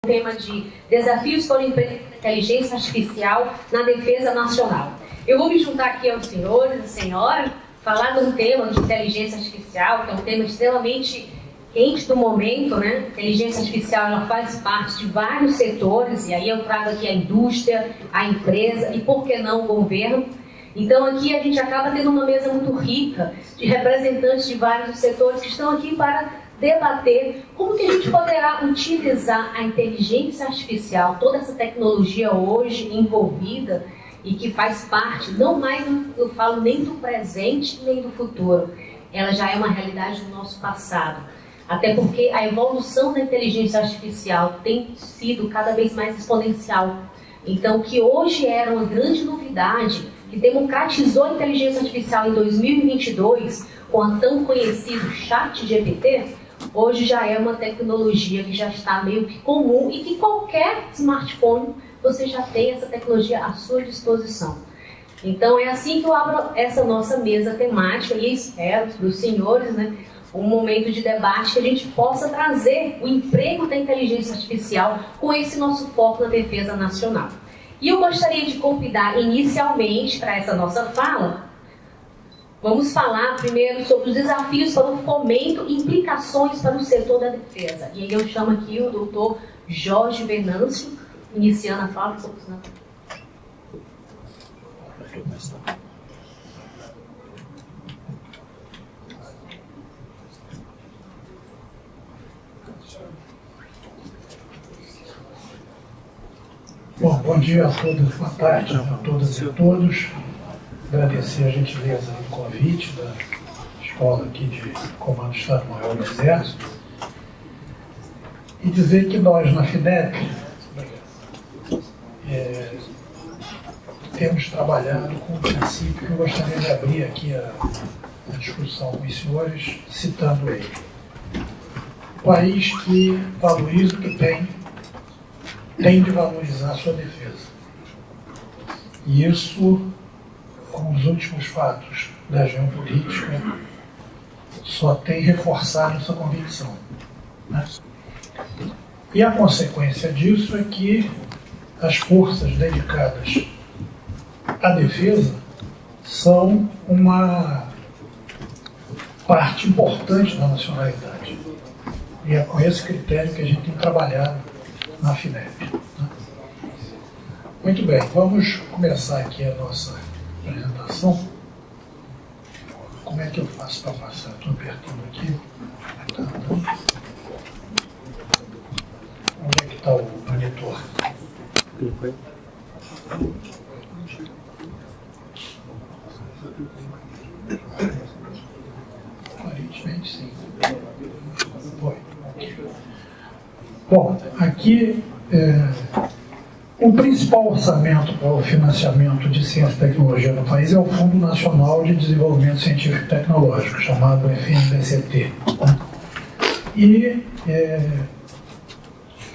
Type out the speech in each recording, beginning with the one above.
tema de desafios para o emprego da inteligência artificial na defesa nacional. Eu vou me juntar aqui aos senhores e senhoras, falar de um tema de inteligência artificial, que é um tema extremamente quente do momento, né? A inteligência artificial, ela faz parte de vários setores, e aí eu trago aqui a indústria, a empresa e, por que não, o governo. Então aqui a gente acaba tendo uma mesa muito rica de representantes de vários setores que estão aqui para debater como que a gente poderá utilizar a inteligência artificial, toda essa tecnologia hoje envolvida e que faz parte, não mais, eu falo, nem do presente nem do futuro, ela já é uma realidade do nosso passado. Até porque a evolução da inteligência artificial tem sido cada vez mais exponencial. Então, o que hoje era uma grande novidade, que democratizou a inteligência artificial em 2022, com a tão conhecido ChatGPT, hoje já é uma tecnologia que já está meio que comum e que qualquer smartphone você já tem essa tecnologia à sua disposição. Então, é assim que eu abro essa nossa mesa temática e espero para os senhores, né, um momento de debate que a gente possa trazer o emprego da inteligência artificial com esse nosso foco na defesa nacional. E eu gostaria de convidar inicialmente para essa nossa fala, vamos falar primeiro sobre os desafios para o fomento e implicações para o setor da defesa. E aí eu chamo aqui o doutor Jorge Venâncio, iniciando a fala. Bom dia a todos, boa tarde a todas e a todos. Agradecer a gentileza do convite da escola aqui de Comando Estado-Maior do Exército e dizer que nós na FINEP temos trabalhado com um princípio que eu gostaria de abrir aqui a discussão com os senhores, citando ele. O país que valoriza o que tem de valorizar a sua defesa. E isso, com os últimos fatos da geopolítica, só tem reforçado essa convicção, né? E a consequência disso é que as forças dedicadas à defesa são uma parte importante da nacionalidade. E é com esse critério que a gente tem trabalhado na FINEP. Né? Muito bem, vamos começar aqui a nossa apresentação. Como é que eu faço para passar? Estou apertando aqui. Onde é que está o monitor? Aparentemente sim. Foi. Bom, aqui o principal orçamento para o financiamento de ciência e tecnologia no país é o Fundo Nacional de Desenvolvimento Científico e Tecnológico, chamado FNDCT. Né? E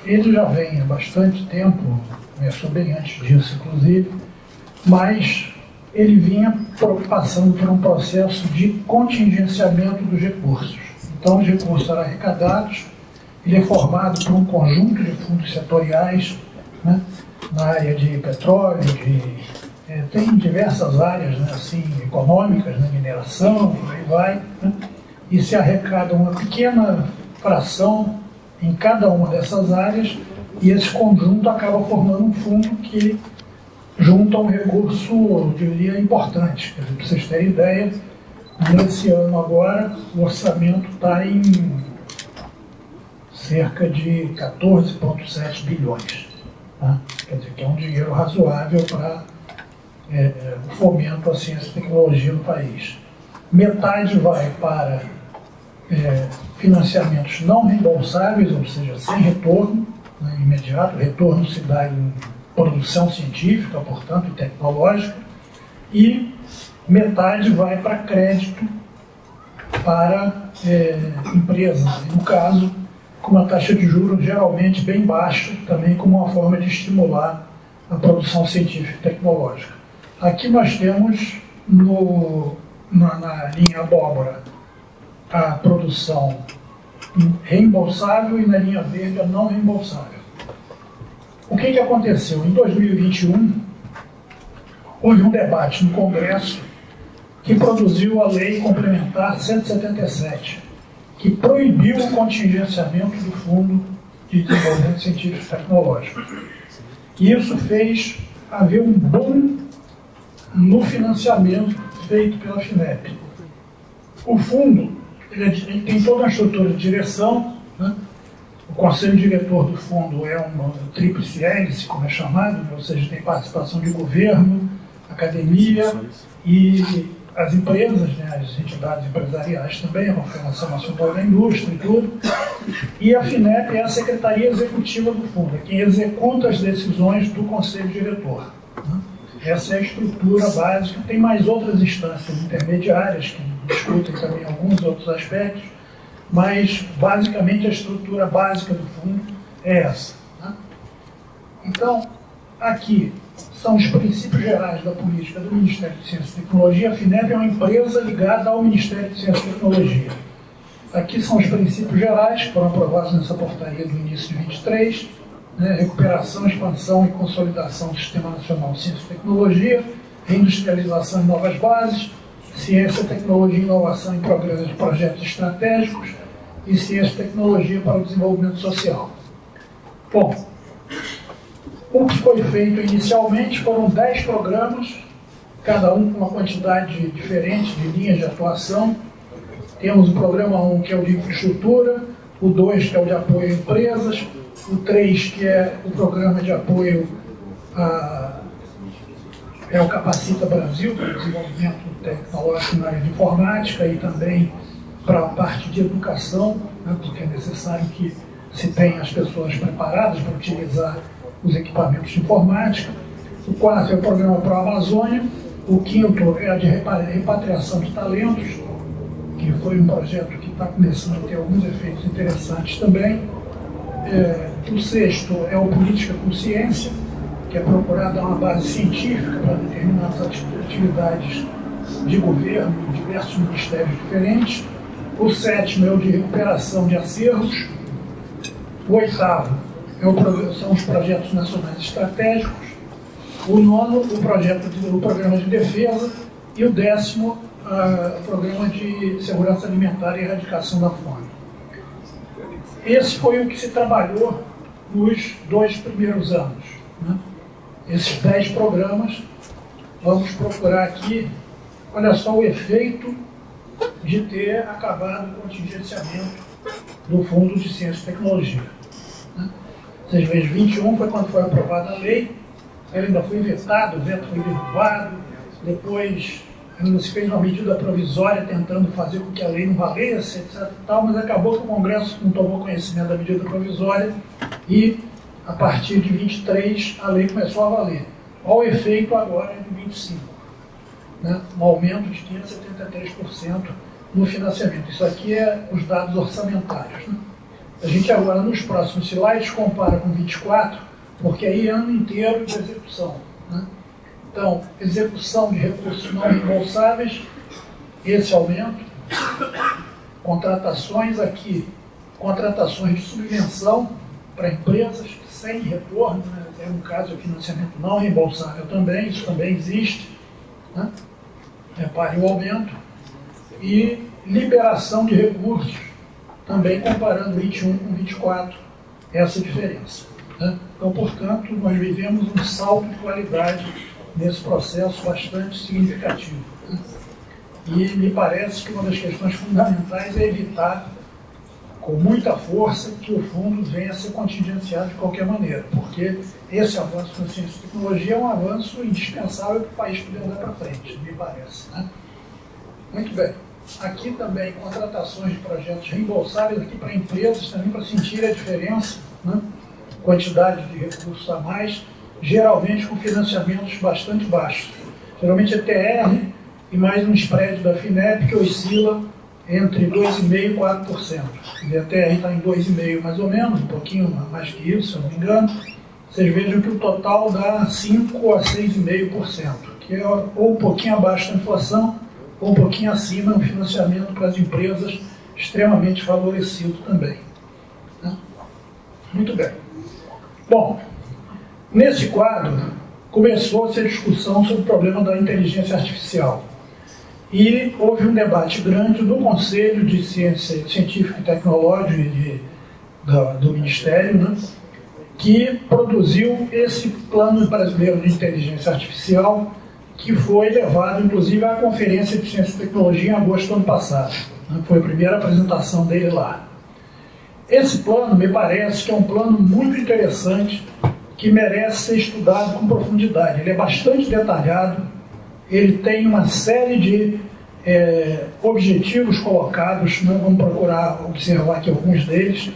ele já vem há bastante tempo, começou bem antes disso, inclusive, mas ele vinha passando por um processo de contingenciamento dos recursos. Então, os recursos eram arrecadados. Ele é formado por um conjunto de fundos setoriais, né, na área de petróleo, tem diversas áreas, né, assim, econômicas, né, mineração, por aí vai, né, e se arrecada uma pequena fração em cada uma dessas áreas e esse conjunto acaba formando um fundo que junta um recurso, eu diria, importante. Quer dizer, para vocês terem ideia, nesse ano agora, o orçamento está em cerca de 14,7 bilhões. Né? Quer dizer, que é um dinheiro razoável para o fomento à ciência e tecnologia no país. Metade vai para financiamentos não reembolsáveis, ou seja, sem retorno, né, imediato. O retorno se dá em produção científica, portanto, e tecnológica, e metade vai para crédito para empresas. No caso, com uma taxa de juros geralmente bem baixa, também como uma forma de estimular a produção científica e tecnológica. Aqui nós temos na linha abóbora a produção reembolsável e na linha verde a não reembolsável. O que aconteceu? Em 2021, houve um debate no Congresso que produziu a Lei Complementar 177, que proibiu o contingenciamento do Fundo de Desenvolvimento Científico e Tecnológico. E isso fez haver um boom no financiamento feito pela FINEP. O fundo ele tem toda uma estrutura de direção, né? O conselho diretor do fundo é uma tríplice hélice, como é chamado, né? Ou seja, tem participação de governo, academia e as empresas, né? As entidades empresariais também, a Confederação Nacional da Indústria e tudo. E a FINEP é a secretaria executiva do fundo, é quem executa as decisões do conselho diretor, né? Essa é a estrutura básica. Tem mais outras instâncias intermediárias que discutem também alguns outros aspectos, mas basicamente a estrutura básica do fundo é essa, né? Então, aqui são os princípios gerais da política do Ministério de Ciência e Tecnologia. A FINEP é uma empresa ligada ao Ministério de Ciência e Tecnologia. Aqui são os princípios gerais que foram aprovados nessa portaria do início de 23, né? Recuperação, expansão e consolidação do Sistema Nacional de Ciência e Tecnologia, reindustrialização em novas bases, ciência, tecnologia e inovação em programas de projetos estratégicos e ciência e tecnologia para o desenvolvimento social. Bom, o que foi feito inicialmente foram 10 programas, cada um com uma quantidade diferente de linhas de atuação. Temos o programa 1, que é o de infraestrutura, o 2, que é o de apoio a empresas, o 3, que é o programa de apoio é o Capacita Brasil, para o desenvolvimento tecnológico na área de informática e também para a parte de educação, né, porque é necessário que se tenha as pessoas preparadas para utilizar os equipamentos de informática. O 4 é o programa Pro Amazônia. O 5º é a de repatriação de talentos, que foi um projeto que está começando a ter alguns efeitos interessantes também. O 6º é o Política com Ciência, que é procurar dar uma base científica para determinadas atividades de governo em diversos ministérios diferentes. O 7º é o de recuperação de acervos. O 8º são os projetos nacionais estratégicos. O 9º, o programa de defesa. E o 10º, o programa de segurança alimentar e erradicação da fome. Esse foi o que se trabalhou nos 2 primeiros anos, né? Esses 10 programas, vamos procurar aqui, olha só o efeito de ter acabado o contingenciamento do Fundo de Ciência e Tecnologia, né? Vocês veem, 21 foi quando foi aprovada a lei, ela ainda foi vetado, o veto foi derrubado, depois ainda se fez uma medida provisória tentando fazer com que a lei não valesse, etc. Mas acabou que o Congresso não tomou conhecimento da medida provisória e, a partir de 23, a lei começou a valer. Olha o efeito agora de 25, né? Um aumento de 573% no financiamento. Isso aqui é os dados orçamentários, né? A gente agora, nos próximos slides, compara com 24, porque aí é ano inteiro de execução, né? Então, execução de recursos não reembolsáveis, esse aumento. Contratações aqui, contratações de subvenção para empresas sem retorno, né? É um caso de financiamento não reembolsável também, isso também existe, né? Repare o aumento. E liberação de recursos, também comparando 21 com 24, essa diferença, né? Então, portanto, nós vivemos um salto de qualidade nesse processo bastante significativo, né? E me parece que uma das questões fundamentais é evitar, com muita força, que o fundo venha a ser contingenciado de qualquer maneira, porque esse avanço na ciência e tecnologia é um avanço indispensável para o país poder andar para frente, me parece, né? Muito bem. Aqui também contratações de projetos reembolsáveis aqui para empresas também, para sentir a diferença, né? Quantidade de recursos a mais, geralmente com financiamentos bastante baixos. Geralmente é TR e mais um spread da FINEP que oscila entre 2,5% e 4%. A TR está em 2,5% mais ou menos, um pouquinho mais que isso, se eu não me engano. Vocês vejam que o total dá 5% a 6,5%, que é ou um pouquinho abaixo da inflação, ou um pouquinho acima, um financiamento para as empresas extremamente favorecido também, né? Muito bem. Bom, Nesse quadro, começou-se a discussão sobre o problema da inteligência artificial. E houve um debate grande no Conselho de Ciência Científica e Tecnológica do Ministério, né, que produziu esse Plano Brasileiro de Inteligência Artificial, que foi levado, inclusive, à Conferência de Ciência e Tecnologia em agosto do ano passado. Né, foi a primeira apresentação dele lá. Esse plano, me parece que é um plano muito interessante, que merece ser estudado com profundidade. Ele é bastante detalhado, ele tem uma série de objetivos colocados, né? Vamos procurar observar aqui alguns deles.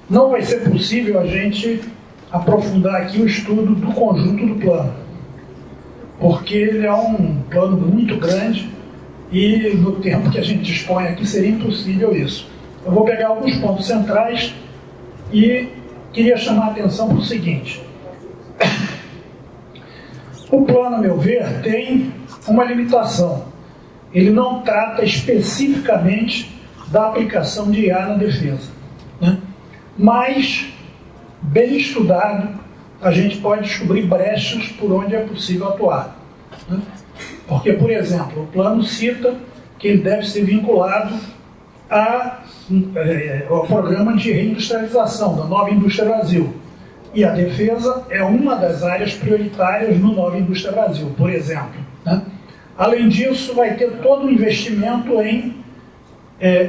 Não vai ser possível a gente aprofundar aqui o estudo do conjunto do plano, porque ele é um plano muito grande e no tempo que a gente dispõe aqui seria impossível isso. Eu vou pegar alguns pontos centrais e queria chamar a atenção para o seguinte. O plano, a meu ver, tem uma limitação. Ele não trata especificamente da aplicação de IA na defesa, né? Mas, bem estudado, a gente pode descobrir brechas por onde é possível atuar, né? Porque, por exemplo, o plano cita que ele deve ser vinculado ao programa de reindustrialização da Nova Indústria Brasil. E a defesa é uma das áreas prioritárias no Nova Indústria Brasil, por exemplo, né? Além disso, vai ter todo um investimento em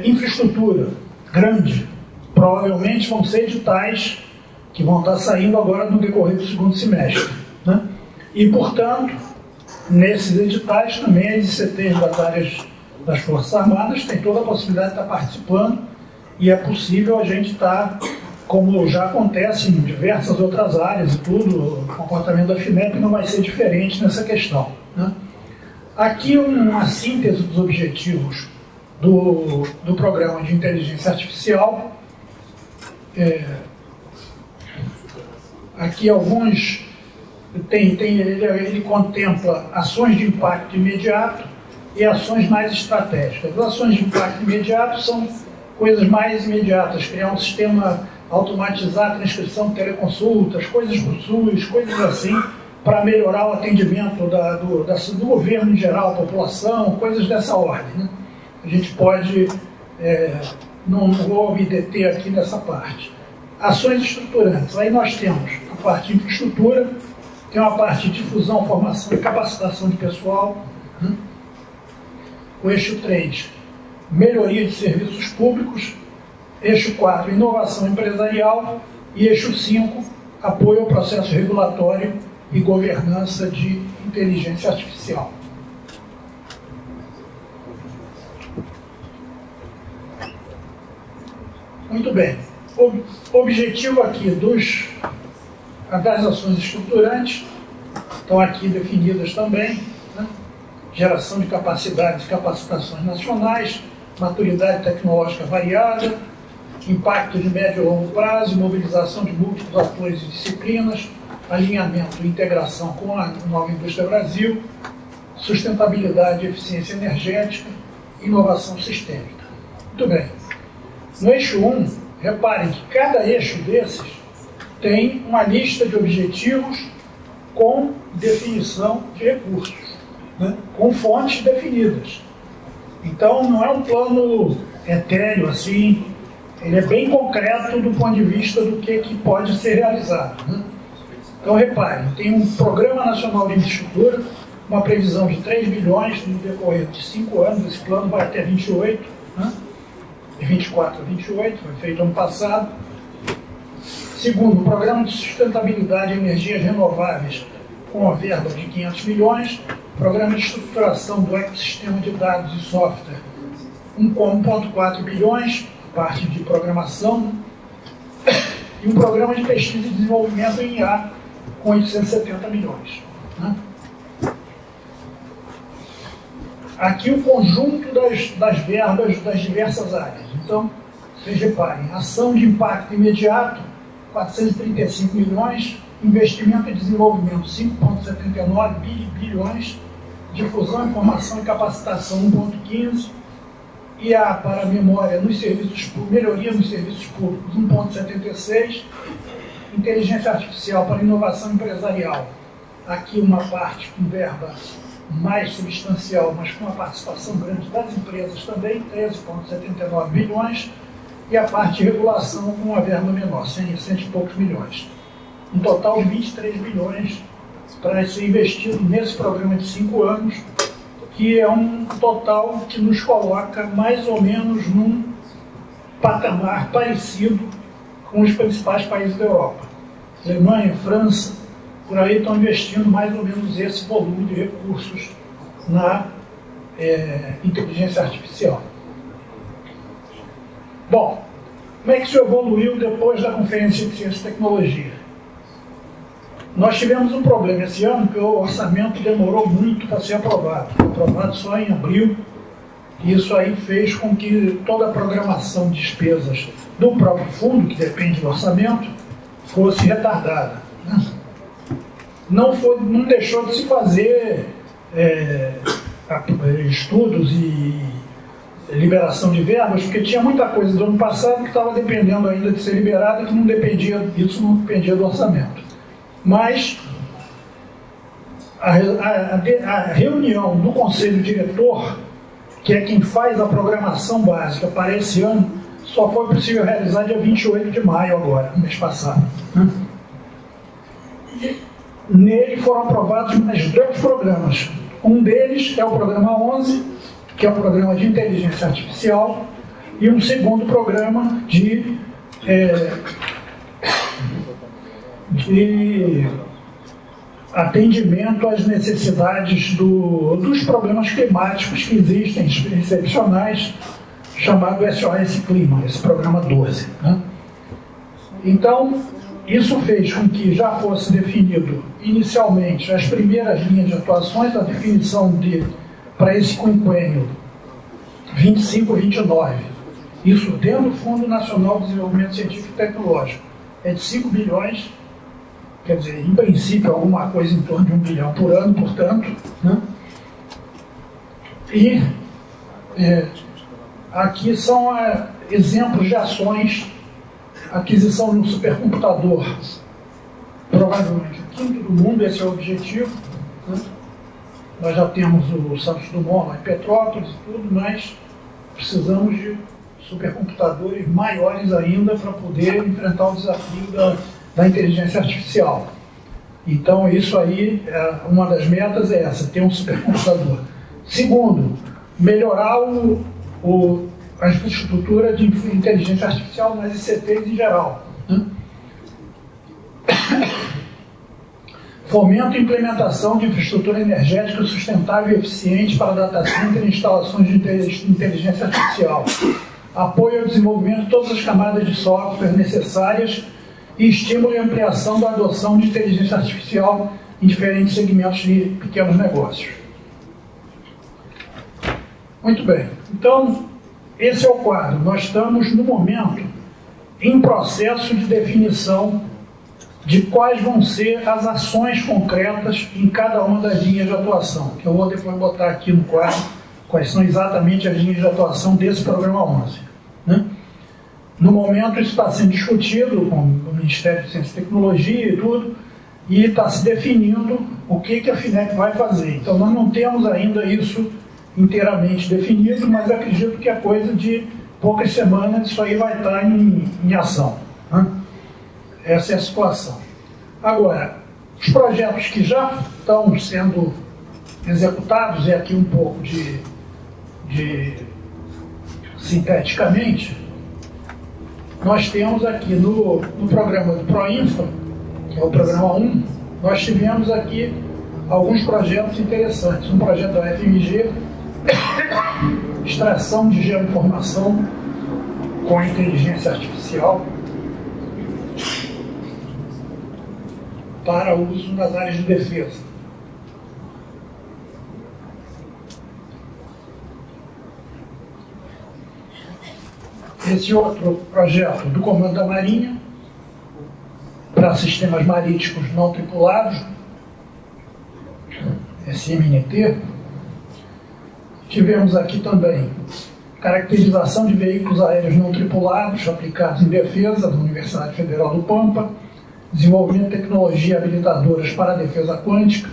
infraestrutura grande. Provavelmente vão ser editais que vão estar saindo agora no decorrer do segundo semestre, né? E, portanto, nesses editais também as ICTs das áreas das Forças Armadas têm toda a possibilidade de estar participando, e é possível a gente estar, como já acontece em diversas outras áreas e tudo, o comportamento da FINEP não vai ser diferente nessa questão, né? Aqui uma síntese dos objetivos do programa de inteligência artificial. Aqui alguns, ele contempla ações de impacto imediato e ações mais estratégicas. As ações de impacto imediato são coisas mais imediatas, criar um sistema, automatizar a transcrição de teleconsultas, coisas do SUS, coisas assim, para melhorar o atendimento do governo em geral, a população, coisas dessa ordem, né? A gente pode, não vou me deter aqui nessa parte. Ações estruturantes, aí nós temos a parte de infraestrutura, tem uma parte de difusão, formação e capacitação de pessoal, né? O eixo 3, melhoria de serviços públicos, eixo 4, inovação empresarial, e eixo 5, apoio ao processo regulatório e governança de inteligência artificial. Muito bem. O objetivo aqui das ações estruturantes estão aqui definidas também, né? Geração de capacidades e capacitações nacionais, maturidade tecnológica variada, impacto de médio e longo prazo, mobilização de múltiplos atores e disciplinas, alinhamento e integração com a Nova Indústria Brasil, sustentabilidade e eficiência energética, inovação sistêmica. Muito bem. No eixo 1, reparem que cada eixo desses tem uma lista de objetivos com definição de recursos, né? Com fontes definidas. Então, não é um plano etéreo assim, ele é bem concreto do ponto de vista do que pode ser realizado, né? Então, reparem, tem um Programa Nacional de Infraestrutura, uma previsão de 3 bilhões no decorrer de 5 anos, esse plano vai até 28, né? De 24 a 28, foi feito ano passado. Segundo, o Programa de Sustentabilidade e Energias Renováveis, com a verba de 500 milhões, Programa de Estruturação do Ecossistema de Dados e Software, 1,4 bilhões, parte de programação, e um Programa de Pesquisa e Desenvolvimento em IA, com 870 milhões. Né? Aqui o conjunto das verbas das diversas áreas. Então, vocês reparem, ação de impacto imediato, 435 milhões, investimento e desenvolvimento, 5,79 bilhões, difusão, informação e capacitação, 1,15, IA para a memória nos serviços, melhoria nos serviços públicos, 1,76, inteligência artificial para inovação empresarial. Aqui uma parte com verba mais substancial, mas com a participação grande das empresas também, 13,79 bilhões, e a parte de regulação com uma verba menor, 100 e poucos milhões. Um total de 23 bilhões para ser investido nesse programa de 5 anos, que é um total que nos coloca mais ou menos num patamar parecido com os principais países da Europa. Alemanha, França, por aí estão investindo mais ou menos esse volume de recursos na inteligência artificial. Bom, como é que isso evoluiu depois da Conferência de Ciência e Tecnologia? Nós tivemos um problema esse ano, que o orçamento demorou muito para ser aprovado. Foi aprovado só em abril, e isso aí fez com que toda a programação de despesas do próprio fundo, que depende do orçamento, fosse retardada, né? Não deixou de se fazer estudos e liberação de verbas, porque tinha muita coisa do ano passado que estava dependendo ainda de ser liberada e que não dependia do orçamento. Mas a reunião do Conselho Diretor, que é quem faz a programação básica para esse ano, só foi possível realizar dia 28 de maio agora, mês passado, né? E nele foram aprovados mais 2 programas. Um deles é o programa 11, que é o programa de inteligência artificial, e um segundo programa de atendimento às necessidades dos problemas climáticos que existem, excepcionais, chamado SOS Clima, esse programa 12, né? Então, isso fez com que já fosse definido inicialmente as primeiras linhas de atuações, a definição para esse quinquênio 25-29, isso dentro do Fundo Nacional de Desenvolvimento Científico e Tecnológico, é de 5 bilhões, quer dizer, em princípio alguma coisa em torno de 1 bilhão por ano, portanto, né? E aqui são exemplos de ações: aquisição de um supercomputador, provavelmente o quinto do mundo, esse é o objetivo, né? Nós já temos o Santos Dumont lá em Petrópolis e tudo, mas precisamos de supercomputadores maiores ainda para poder enfrentar o desafio da inteligência artificial. Então, isso aí, uma das metas é essa, ter um supercomputador. Segundo, melhorar a infraestrutura de inteligência artificial nas ICTs em geral, né? Fomento e implementação de infraestrutura energética sustentável e eficiente para data center e instalações de inteligência artificial. Apoio ao desenvolvimento de todas as camadas de software necessárias e estímulo e ampliação da adoção de inteligência artificial em diferentes segmentos de pequenos negócios. Muito bem. Então, esse é o quadro. Nós estamos, no momento, em processo de definição de quais vão ser as ações concretas em cada uma das linhas de atuação, que eu vou depois botar aqui no quadro quais são exatamente as linhas de atuação desse programa 11, né? No momento isso está sendo discutido com o Ministério de Ciência e Tecnologia e tudo, e está se definindo o que a FINEP vai fazer. Então nós não temos ainda isso inteiramente definido, mas acredito que é coisa de poucas semanas isso aí vai estar em ação, né? Essa é a situação. Agora, os projetos que já estão sendo executados, é aqui um pouco sinteticamente, nós temos aqui no programa do ProInfa, que é o programa 1, nós tivemos aqui alguns projetos interessantes. Um projeto da FMG, extração de geoinformação com inteligência artificial para uso nas áreas de defesa. Esse outro projeto do Comando da Marinha para sistemas marítimos não tripulados, SMNT. Tivemos aqui também caracterização de veículos aéreos não tripulados aplicados em defesa da Universidade Federal do Pampa, desenvolvimento de tecnologia habilitadoras para a defesa quântica,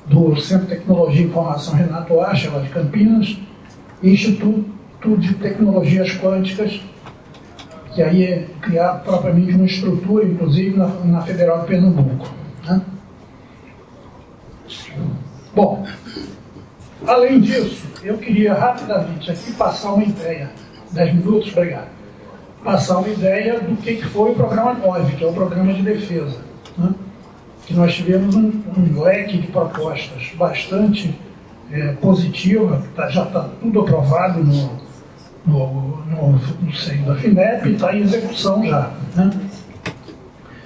do Centro de Tecnologia e Informação Renato Acha, lá de Campinas, e Instituto de Tecnologias Quânticas, que aí é criado propriamente uma estrutura, inclusive na Federal de Pernambuco, né? Bom, além disso, eu queria rapidamente aqui passar uma ideia, 10 minutos, obrigado, passar uma ideia do que foi o programa 9, que é o programa de defesa, né? Que nós tivemos um leque de propostas bastante positiva, já está tudo aprovado no seio da FINEP e está em execução já, né?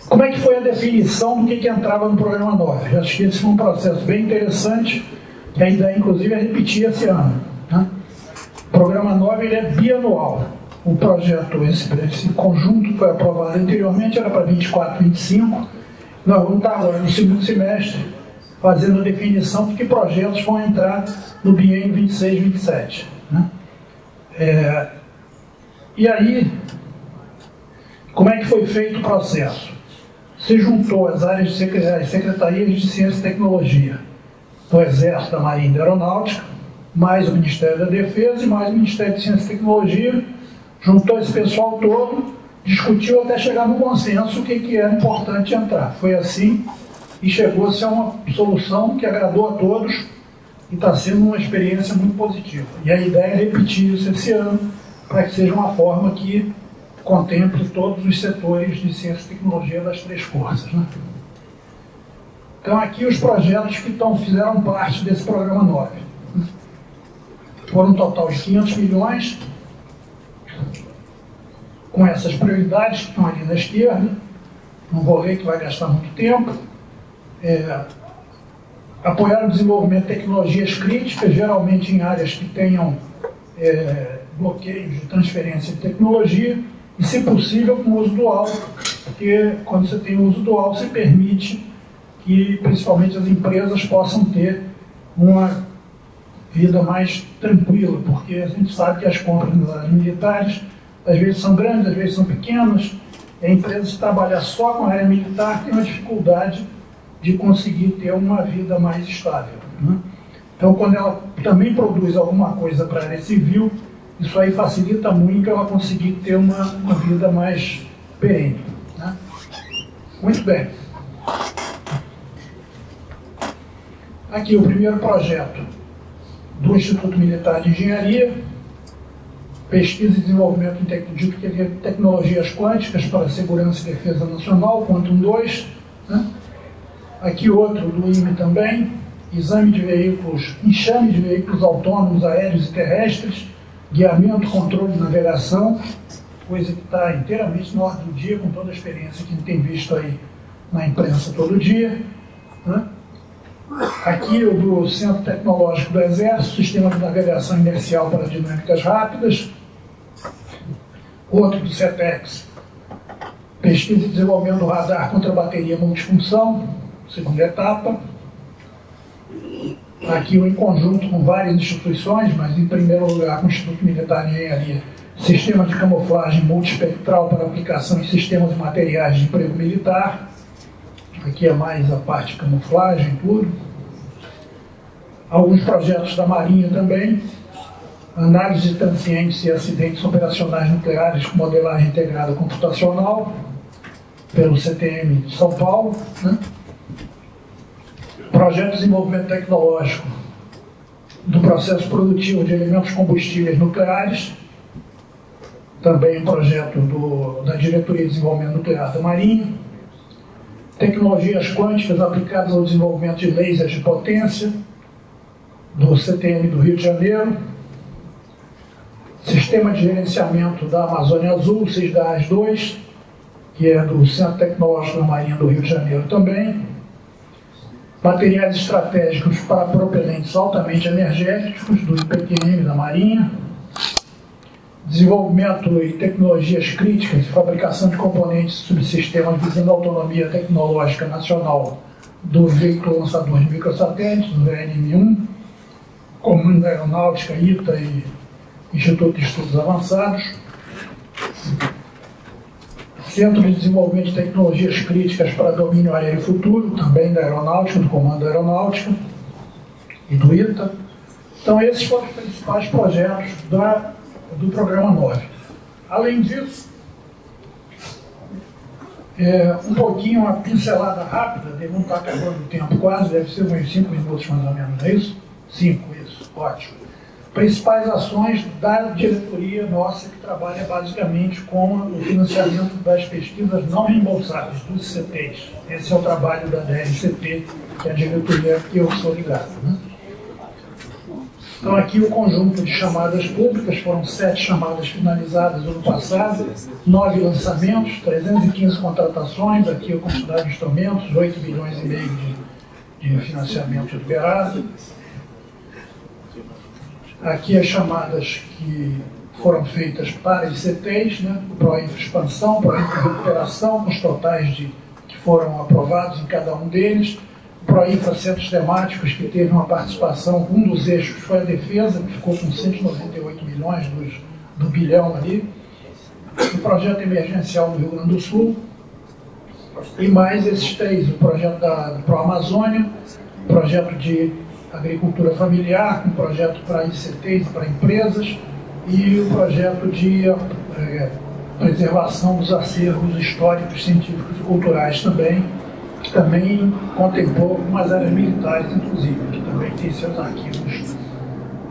Como é que foi a definição do que entrava no programa 9? Acho que esse foi um processo bem interessante, que a ideia, inclusive, é repetir esse ano, né? O programa 9 ele é bianual. O projeto, esse conjunto foi aprovado anteriormente, era para 24, 25. Nós vamos estar agora no segundo semestre fazendo a definição de que projetos vão entrar no biênio 26, 27. Né? E aí, como é que foi feito o processo? Se juntou as áreas de secretarias de Ciência e Tecnologia do Exército, da Marinha e da Aeronáutica, mais o Ministério da Defesa e mais o Ministério de Ciência e Tecnologia, juntou esse pessoal todo, discutiu até chegar no consenso o que era importante entrar. Foi assim e chegou-se a uma solução que agradou a todos e está sendo uma experiência muito positiva. E a ideia é repetir isso esse ano, para que seja uma forma que contemple todos os setores de ciência e tecnologia das três forças, né? Então aqui os projetos que fizeram parte desse programa 9. Foram um total de 500 milhões, com essas prioridades que estão ali na esquerda. Não vou ler, que vai gastar muito tempo. Apoiar o desenvolvimento de tecnologias críticas, geralmente em áreas que tenham bloqueios de transferência de tecnologia, e, se possível, com uso dual, porque quando você tem uso dual, você permite que, principalmente, as empresas possam ter uma vida mais tranquila, porque a gente sabe que as compras nas áreas militares, às vezes são grandes, às vezes são pequenas, e a empresa, se trabalhar só com a área militar, tem uma dificuldade de conseguir ter uma vida mais estável, né? Então, quando ela também produz alguma coisa para a área civil, isso aí facilita muito ela conseguir ter uma vida mais perene, né? Muito bem. Aqui o primeiro projeto do Instituto Militar de Engenharia, pesquisa e desenvolvimento de tecnologias quânticas para a segurança e defesa nacional, Quantum 2, né? Aqui outro do IME também, exame de veículos, enxame de veículos autônomos aéreos e terrestres, guiamento, controle e navegação, coisa que está inteiramente na ordem do dia, com toda a experiência que a gente tem visto aí na imprensa todo dia, né? Aqui o do Centro Tecnológico do Exército, sistema de navegação inercial para dinâmicas rápidas. Outro do CETEX, pesquisa e desenvolvimento do radar contra bateria multifunção, segunda etapa. Aqui em conjunto com várias instituições, mas em primeiro lugar com o Instituto Militar de Engenharia, sistema de camuflagem multiespectral para aplicação em sistemas e materiais de emprego militar. Aqui é mais a parte de camuflagem, tudo. Alguns projetos da Marinha também. Análise de transientes e acidentes operacionais nucleares com modelagem integrada computacional, pelo CTM de São Paulo, né? Projeto de desenvolvimento tecnológico do processo produtivo de elementos combustíveis nucleares, também um projeto da Diretoria de Desenvolvimento Nuclear da Marinha. Tecnologias quânticas aplicadas ao desenvolvimento de lasers de potência, do CTM do Rio de Janeiro. Sistema de gerenciamento da Amazônia Azul, CISDAS-2, que é do Centro Tecnológico da Marinha do Rio de Janeiro também. Materiais estratégicos para propelentes altamente energéticos, do IPQM da Marinha. Desenvolvimento e tecnologias críticas de fabricação de componentes e subsistemas visando a autonomia tecnológica nacional do veículo lançador de microsatélites, do VNM-1, Comando da Aeronáutica, ITA e Instituto de Estudos Avançados. Centro de Desenvolvimento de Tecnologias Críticas para Domínio Aéreo Futuro, também da Aeronáutica, do Comando da Aeronáutica e do ITA. Então, esses foram os principais projetos do Programa 9. Além disso, um pouquinho, uma pincelada rápida, não está acabando o tempo quase, deve ser uns 5 minutos mais ou menos, não é isso? 5, isso, ótimo. Principais ações da diretoria nossa, que trabalha basicamente com o financiamento das pesquisas não reembolsáveis, dos CTs. Esse é o trabalho da DRCP, que é a diretoria que eu sou ligado, né? Então, aqui o conjunto de chamadas públicas, foram 7 chamadas finalizadas no ano passado, 9 lançamentos, 315 contratações, aqui a quantidade de instrumentos, 8 bilhões e meio de financiamento liberado. Aqui as chamadas que foram feitas para ICTs, né? O PROINFRA Expansão, PROINFRA Recuperação, com os totais que foram aprovados em cada um deles. O PROINFRA Centros Temáticos, que teve uma participação, um dos eixos foi a defesa, que ficou com 198 milhões do bilhão ali. O projeto emergencial do Rio Grande do Sul. E mais esses 3, o projeto da Pro-Amazônia, o projeto de agricultura familiar, um projeto para ICTs, para empresas, e o projeto de preservação dos acervos históricos, científicos e culturais também, que também contemplou algumas áreas militares, inclusive, que também tem seus arquivos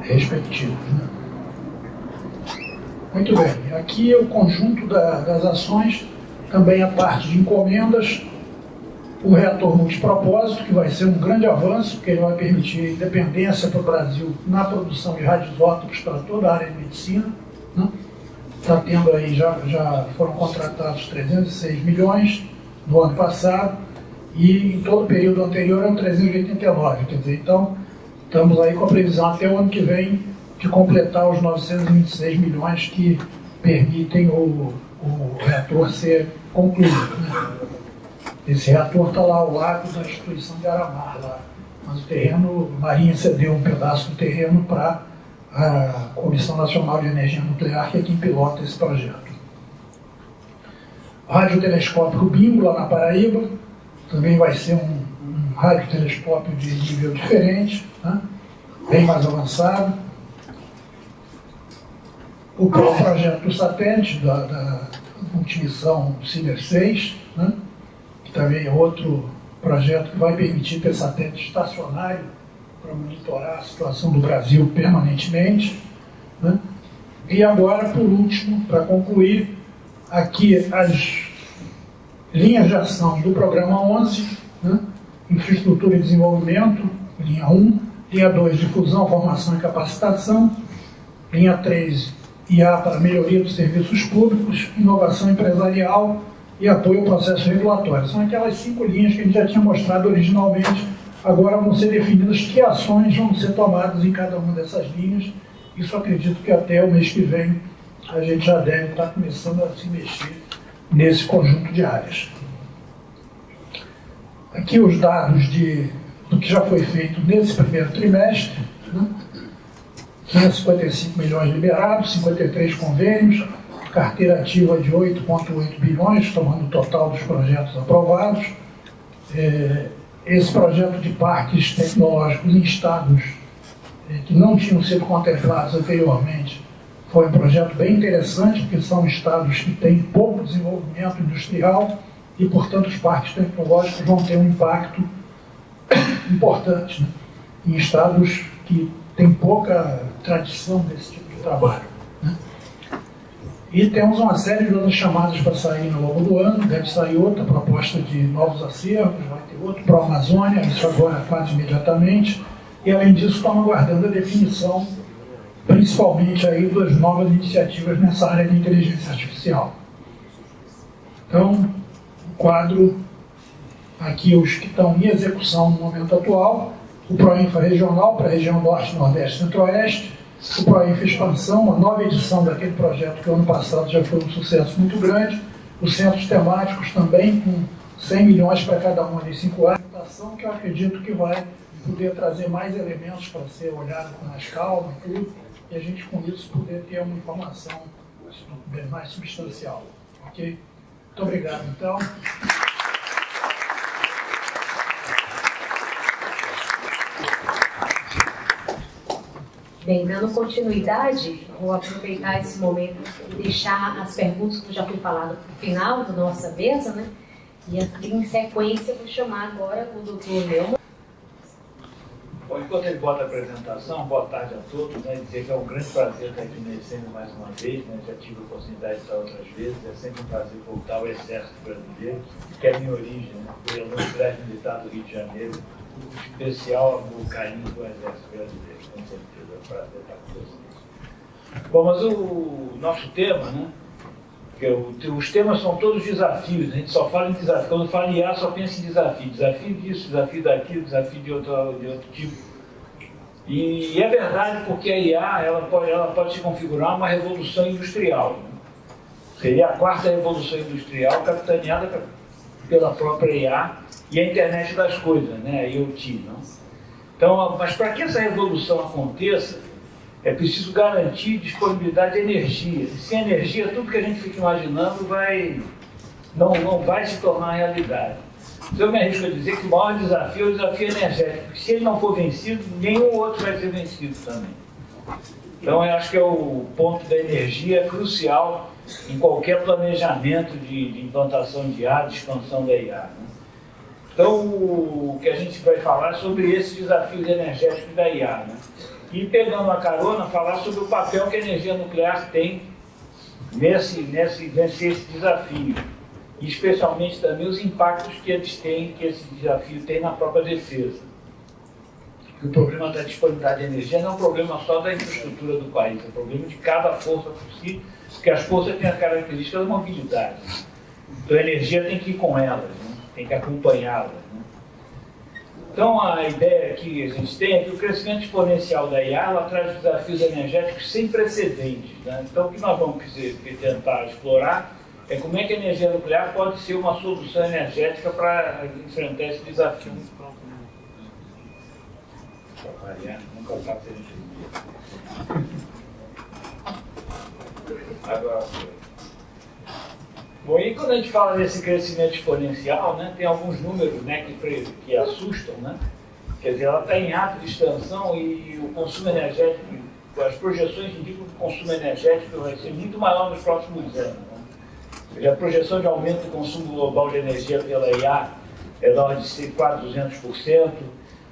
respectivos, né? Muito bem, aqui é o conjunto das ações, também a parte de encomendas, o reator multipropósito, que vai ser um grande avanço, porque ele vai permitir independência para o Brasil na produção de radioisótopos para toda a área de medicina, né? Está tendo aí, já foram contratados 306 milhões no ano passado, e em todo o período anterior eram 389, quer dizer, então estamos aí com a previsão até o ano que vem de completar os 926 milhões que permitem o reator ser concluído, né? Esse reator está lá ao lado da instituição de Aramar, lá. Mas o terreno, a Marinha cedeu um pedaço do terreno para a Comissão Nacional de Energia Nuclear, que é quem pilota esse projeto. Radiotelescópio Bingo, lá na Paraíba, também vai ser um radiotelescópio de nível diferente, né? Bem mais avançado. O projeto do satélite, da multimissão Ciber 6, né? Que também é outro projeto que vai permitir ter satélite estacionário para monitorar a situação do Brasil permanentemente, né? E agora, por último, para concluir, aqui as linhas de ação do Programa 11, né? Infraestrutura e Desenvolvimento, linha 1, linha 2, Difusão, Formação e Capacitação, linha 3, IA para melhoria dos serviços públicos, inovação empresarial e apoio ao processo regulatório. São aquelas 5 linhas que a gente já tinha mostrado originalmente, agora vão ser definidas que ações vão ser tomadas em cada uma dessas linhas. Isso acredito que até o mês que vem a gente já deve estar começando a se mexer nesse conjunto de áreas. Aqui os dados do que já foi feito nesse primeiro trimestre, né? 555 milhões liberados, 53 convênios, carteira ativa de 8,8 bilhões, tomando o total dos projetos aprovados. Esse projeto de parques tecnológicos em estados que não tinham sido contemplados anteriormente foi um projeto bem interessante, porque são estados que têm pouco desenvolvimento industrial e, portanto, os parques tecnológicos vão ter um impacto importante, né? Em estados que têm pouca tradição desse tipo de trabalho, né? E temos uma série de outras chamadas para sair ao longo do ano. Deve sair outra proposta de novos acervos, vai ter outro para a Amazônia, isso agora quase imediatamente. E, além disso, estamos aguardando a definição, principalmente aí, das novas iniciativas nessa área de inteligência artificial. Então, o quadro, aqui os que estão em execução no momento atual, o PROINFRA regional para a região Norte, Nordeste e Centro-Oeste, o PROINFRA Expansão, uma nova edição daquele projeto que ano passado já foi um sucesso muito grande, os centros temáticos também, com 100 milhões para cada uma das 5 áreas, que eu acredito que vai poder trazer mais elementos para ser olhado com mais calma e tudo, e a gente com isso poder ter uma informação mais substancial, ok? Muito obrigado, então. Bem, dando continuidade, vou aproveitar esse momento e deixar as perguntas que já foi falado para o final da nossa mesa, né? E em sequência, vou chamar agora o doutor Neumann. Bom, enquanto ele bota a apresentação, boa tarde a todos, né? Dizer que é um grande prazer estar aqui na Essênia mais uma vez, né? Já tive a oportunidade de estar outras vezes, é sempre um prazer voltar ao Exército Brasileiro, que é a minha origem, né? Fui aluno do Colégio Militar do Rio de Janeiro, especial no carinho do Exército Brasileiro, com certeza, é um prazer estar com vocês. Bom, mas o nosso tema, né? Os temas são todos desafios, a gente só fala em desafio. Quando fala em IA, só pensa em desafio. Desafio disso, desafio daquilo, desafio de outro tipo. E é verdade, porque a IA ela pode se configurar uma revolução industrial. Né? Seria a quarta revolução industrial capitaneada pela própria IA e a internet das coisas, né? A IoT. Não? Então, mas para que essa revolução aconteça, é preciso garantir disponibilidade de energia. E sem energia, tudo que a gente fica imaginando não vai se tornar realidade. Então, eu me arrisco a dizer que o maior desafio é o desafio energético, porque se ele não for vencido, nenhum outro vai ser vencido também. Então, eu acho que o ponto da energia é crucial em qualquer planejamento de implantação de IA, de expansão da IA. Né? Então, o que a gente vai falar é sobre esses desafios energéticos da IA. Né? E pegando a carona, falar sobre o papel que a energia nuclear tem vencer esse desafio. E especialmente também os impactos que esse desafio tem na própria defesa. O problema da disponibilidade de energia não é um problema só da infraestrutura do país, é um problema de cada força por si, porque as forças têm a característica da mobilidade. Então a energia tem que ir com elas, né? Tem que acompanhá-las. Então, a ideia que a gente tem é que o crescimento exponencial da IA ela traz desafios energéticos sem precedentes. Né? Então, o que nós vamos tentar explorar é como é que a energia nuclear pode ser uma solução energética para enfrentar esse desafio. Para variar, nunca sabe se a gente... Agora... Bom, e quando a gente fala desse crescimento exponencial, né, tem alguns números, né, que assustam, né? Quer dizer, ela está em ato de expansão e o consumo energético, as projeções indicam que o consumo energético vai ser muito maior nos próximos anos. Né? A projeção de aumento do consumo global de energia pela IA é da ordem de quase 200%.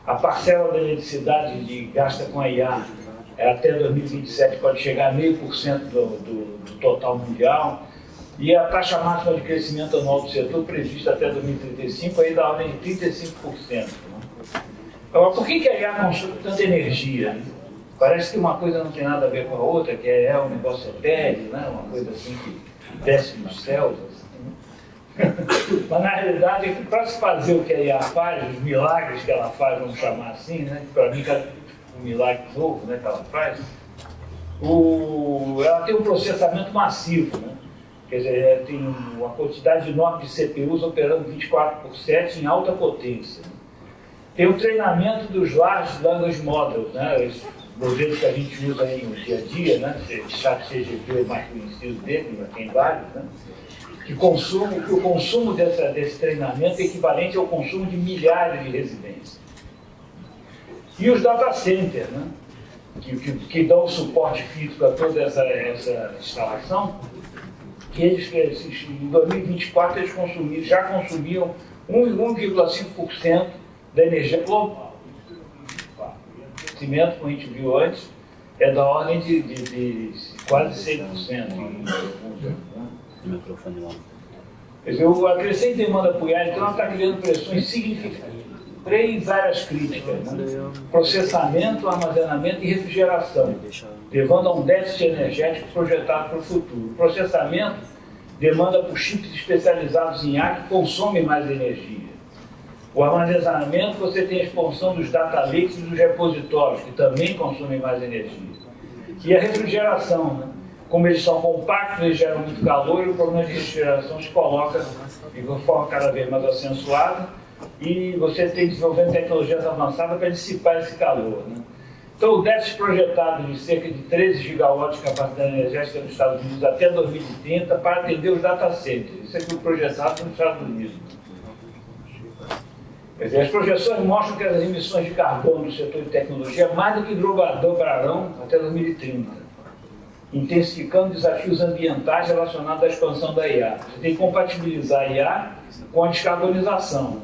A parcela da eletricidade gasta com a IA até 2027 pode chegar a 0,5% do total mundial. E a taxa máxima de crescimento anual do setor prevista até 2035 aí da ordem de 35%. Né? Agora, por que a IA consome tanta energia? Né? Parece que uma coisa não tem nada a ver com a outra, que um negócio etéreo, né? Uma coisa assim que desce dos céus. Assim, né? Mas na realidade é que para se fazer o que a IA faz, os milagres que ela faz, vamos chamar assim, né? Para mim é um milagre novo, né, que ela faz, ela tem um processamento massivo, né? Quer dizer, tem uma quantidade enorme de CPUs operando 24/7 em alta potência. Tem o treinamento dos Large Language Models, né? Os modelos que a gente usa aí no dia a dia, né? ChatGPT é o mais conhecido dele, mas tem vários, né? Que o consumo desse treinamento é equivalente ao consumo de milhares de residências. E os data centers, né? Que dão suporte físico a toda essa instalação, que eles, em 2024, eles já consumiam 1,5% da energia global. O crescimento, como a gente viu antes, é da ordem de quase 100%. Quer dizer, a crescente demanda por IA, então, ela está criando pressões significativas. 3 áreas críticas, né? Processamento, armazenamento e refrigeração, levando a um déficit energético projetado para o futuro. O processamento demanda por chips especializados em IA que consomem mais energia. O armazenamento, você tem a expansão dos data lakes e dos repositórios, que também consomem mais energia. E a refrigeração, né? Como eles são compactos, eles geram muito calor e o problema de refrigeração se coloca de uma forma cada vez mais acentuada e você tem desenvolvendo tecnologias avançadas para dissipar esse calor. Né? Então, o déficit projetado de cerca de 13 gigawatts de capacidade energética nos Estados Unidos até 2030 para atender os data centers. Isso é que o projetado nos Estados Unidos. Quer dizer, as projeções mostram que as emissões de carbono no setor de tecnologia mais do que dobrarão até 2030, intensificando desafios ambientais relacionados à expansão da IA. Você tem que compatibilizar a IA com a descarbonização.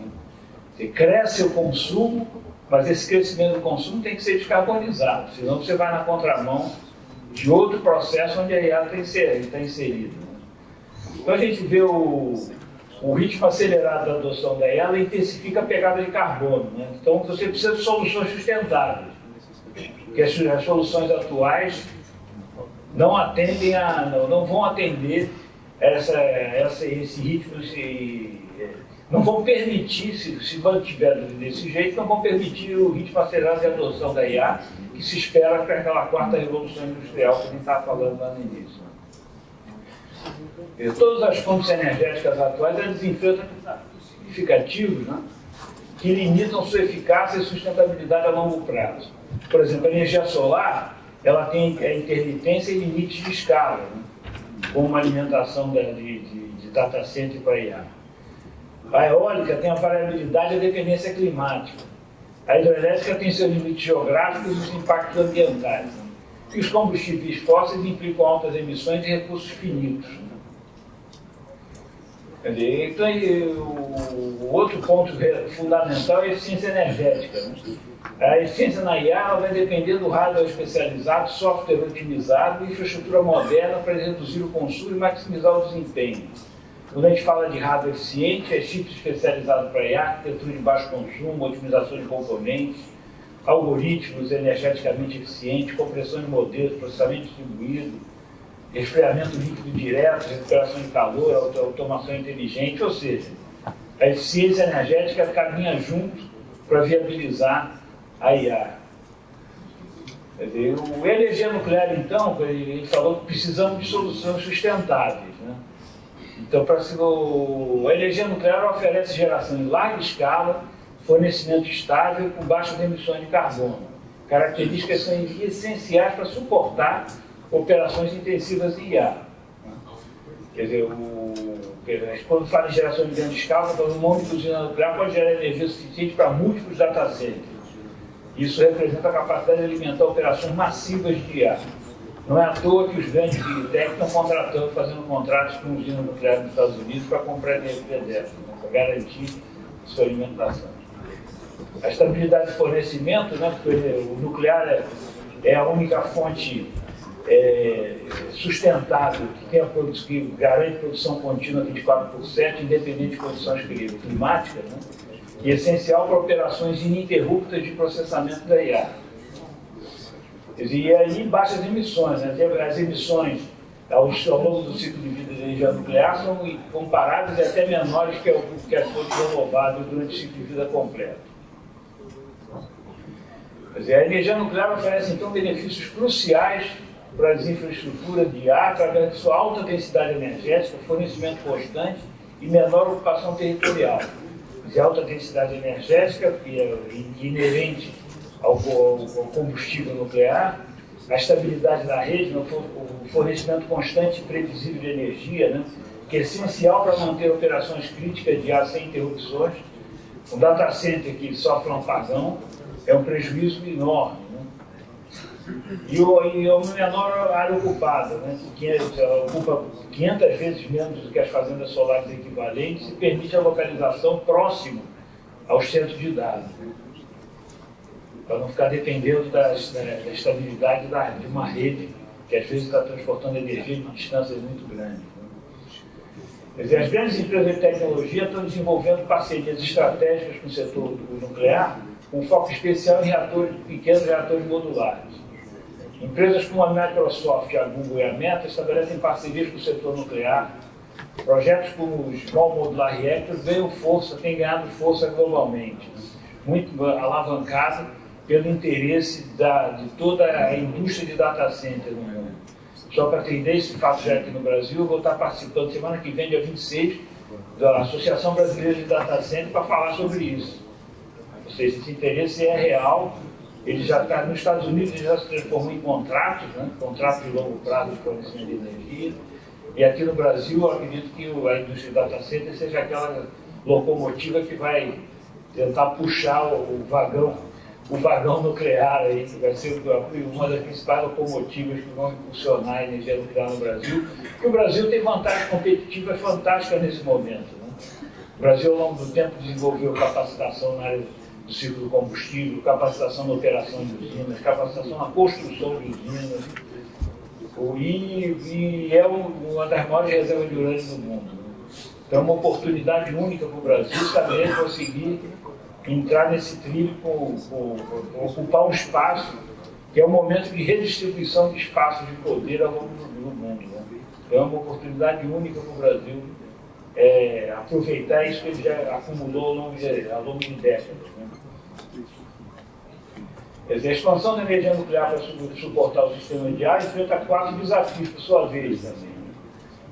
Você cresce o consumo, mas esse crescimento do consumo tem que ser descarbonizado, senão você vai na contramão de outro processo onde a IA está inserida. Então a gente vê o ritmo acelerado da adoção da IA, ela intensifica a pegada de carbono. Né? Então você precisa de soluções sustentáveis, porque as soluções atuais não vão atender esse ritmo, não vão permitir, se mantiver desse jeito, não vão permitir o ritmo acelerado de adoção da IA, que se espera para aquela quarta revolução industrial que a gente estava falando lá no início. Todas as fontes energéticas atuais elas enfrentam desafios significativos, né, que limitam sua eficácia e sustentabilidade a longo prazo. Por exemplo, a energia solar ela tem a intermitência e limites de escala, né, como uma alimentação de data center para IA. A eólica tem a variabilidade e a dependência climática. A hidrelétrica tem seus limites geográficos e os impactos ambientais. Né? E os combustíveis fósseis implicam altas emissões de recursos finitos. Né? Então, o outro ponto fundamental é a eficiência energética. Né? A eficiência na IA ela vai depender do hardware especializado, software otimizado e infraestrutura moderna para reduzir o consumo e maximizar o desempenho. Quando a gente fala de hardware eficiente, é chips especializados para IA, arquitetura de baixo consumo, otimização de componentes, algoritmos energeticamente eficientes, compressão de modelos, processamento distribuído, resfriamento líquido direto, recuperação de calor, automação inteligente, ou seja, a eficiência energética caminha junto para viabilizar a IA. Quer dizer, a energia nuclear, então, ele falou que precisamos de soluções sustentáveis. Né? Então, a energia nuclear oferece geração em larga escala, fornecimento estável com baixas emissões de carbono. Características são essenciais para suportar operações intensivas de IA. Quer dizer, quando fala em geração de grande escala, uma única usina nuclear pode gerar energia suficiente para múltiplos data centers. Isso representa a capacidade de alimentar operações massivas de IA. Não é à toa que os grandes big tech estão fazendo contratos com usinas nucleares nos Estados Unidos para comprar energia dessa, né, para garantir sua alimentação. A estabilidade de fornecimento, né, porque o nuclear é a única fonte sustentável que garante produção contínua 24/7, independente de condições climáticas, né, e essencial para operações ininterruptas de processamento da IA. E aí baixas emissões, né? As emissões ao longo do ciclo de vida da energia nuclear são comparáveis e até menores que as fontes renováveis durante o ciclo de vida completo. Quer dizer, a energia nuclear oferece então benefícios cruciais para as infraestruturas de IA através de sua alta densidade energética, fornecimento constante e menor ocupação territorial. Quer dizer, alta densidade energética, que é inerente ao combustível nuclear, a estabilidade da rede, o fornecimento constante e previsível de energia, né, que é essencial para manter operações críticas de IA sem interrupções. Um data center que sofre um apagão é um prejuízo enorme. Né? E a menor área ocupada, né, que ocupa 500 vezes menos do que as fazendas solares equivalentes e permite a localização próxima aos centros de dados. Para não ficar dependendo da estabilidade de uma rede que às vezes está transportando energia de distâncias muito grandes. Né? Quer dizer, as grandes empresas de tecnologia estão desenvolvendo parcerias estratégicas com o setor nuclear, com foco especial em pequenos reatores modulares. Empresas como a Microsoft, a Google e a Meta estabelecem parcerias com o setor nuclear. Projetos como o Small Modular Reactor têm ganhado força globalmente, né? Muito alavancado pelo interesse de toda a indústria de data center no mundo. Só para ter ideia, esse fato já aqui no Brasil, eu vou estar participando semana que vem, dia 26, da Associação Brasileira de Data Center para falar sobre isso. Ou seja, esse interesse é real Ele já está nos Estados Unidos, ele já se transformou em contratos, né? Contratos de longo prazo de fornecimento de energia. E aqui no Brasil, eu acredito que a indústria data center seja aquela locomotiva que vai tentar puxar o vagão nuclear aí, que vai ser uma das principais locomotivas que vão impulsionar a energia nuclear no Brasil. Porque o Brasil tem vantagem competitiva fantástica nesse momento, né? O Brasil, ao longo do tempo, desenvolveu capacitação na área do ciclo do combustível, capacitação na operação de usinas, capacitação na construção de usinas, e é uma das maiores reservas de urânio do mundo. Então é uma oportunidade única para o Brasil também conseguir entrar nesse trilho, ocupar um espaço, que é um momento de redistribuição de espaços de poder ao longo do mundo, né? Então é uma oportunidade única para o Brasil aproveitar isso que ele já acumulou ao longo de décadas, né? Quer dizer, a expansão da energia nuclear para suportar o sistema de ar enfrenta 4 desafios, por sua vez, também, né?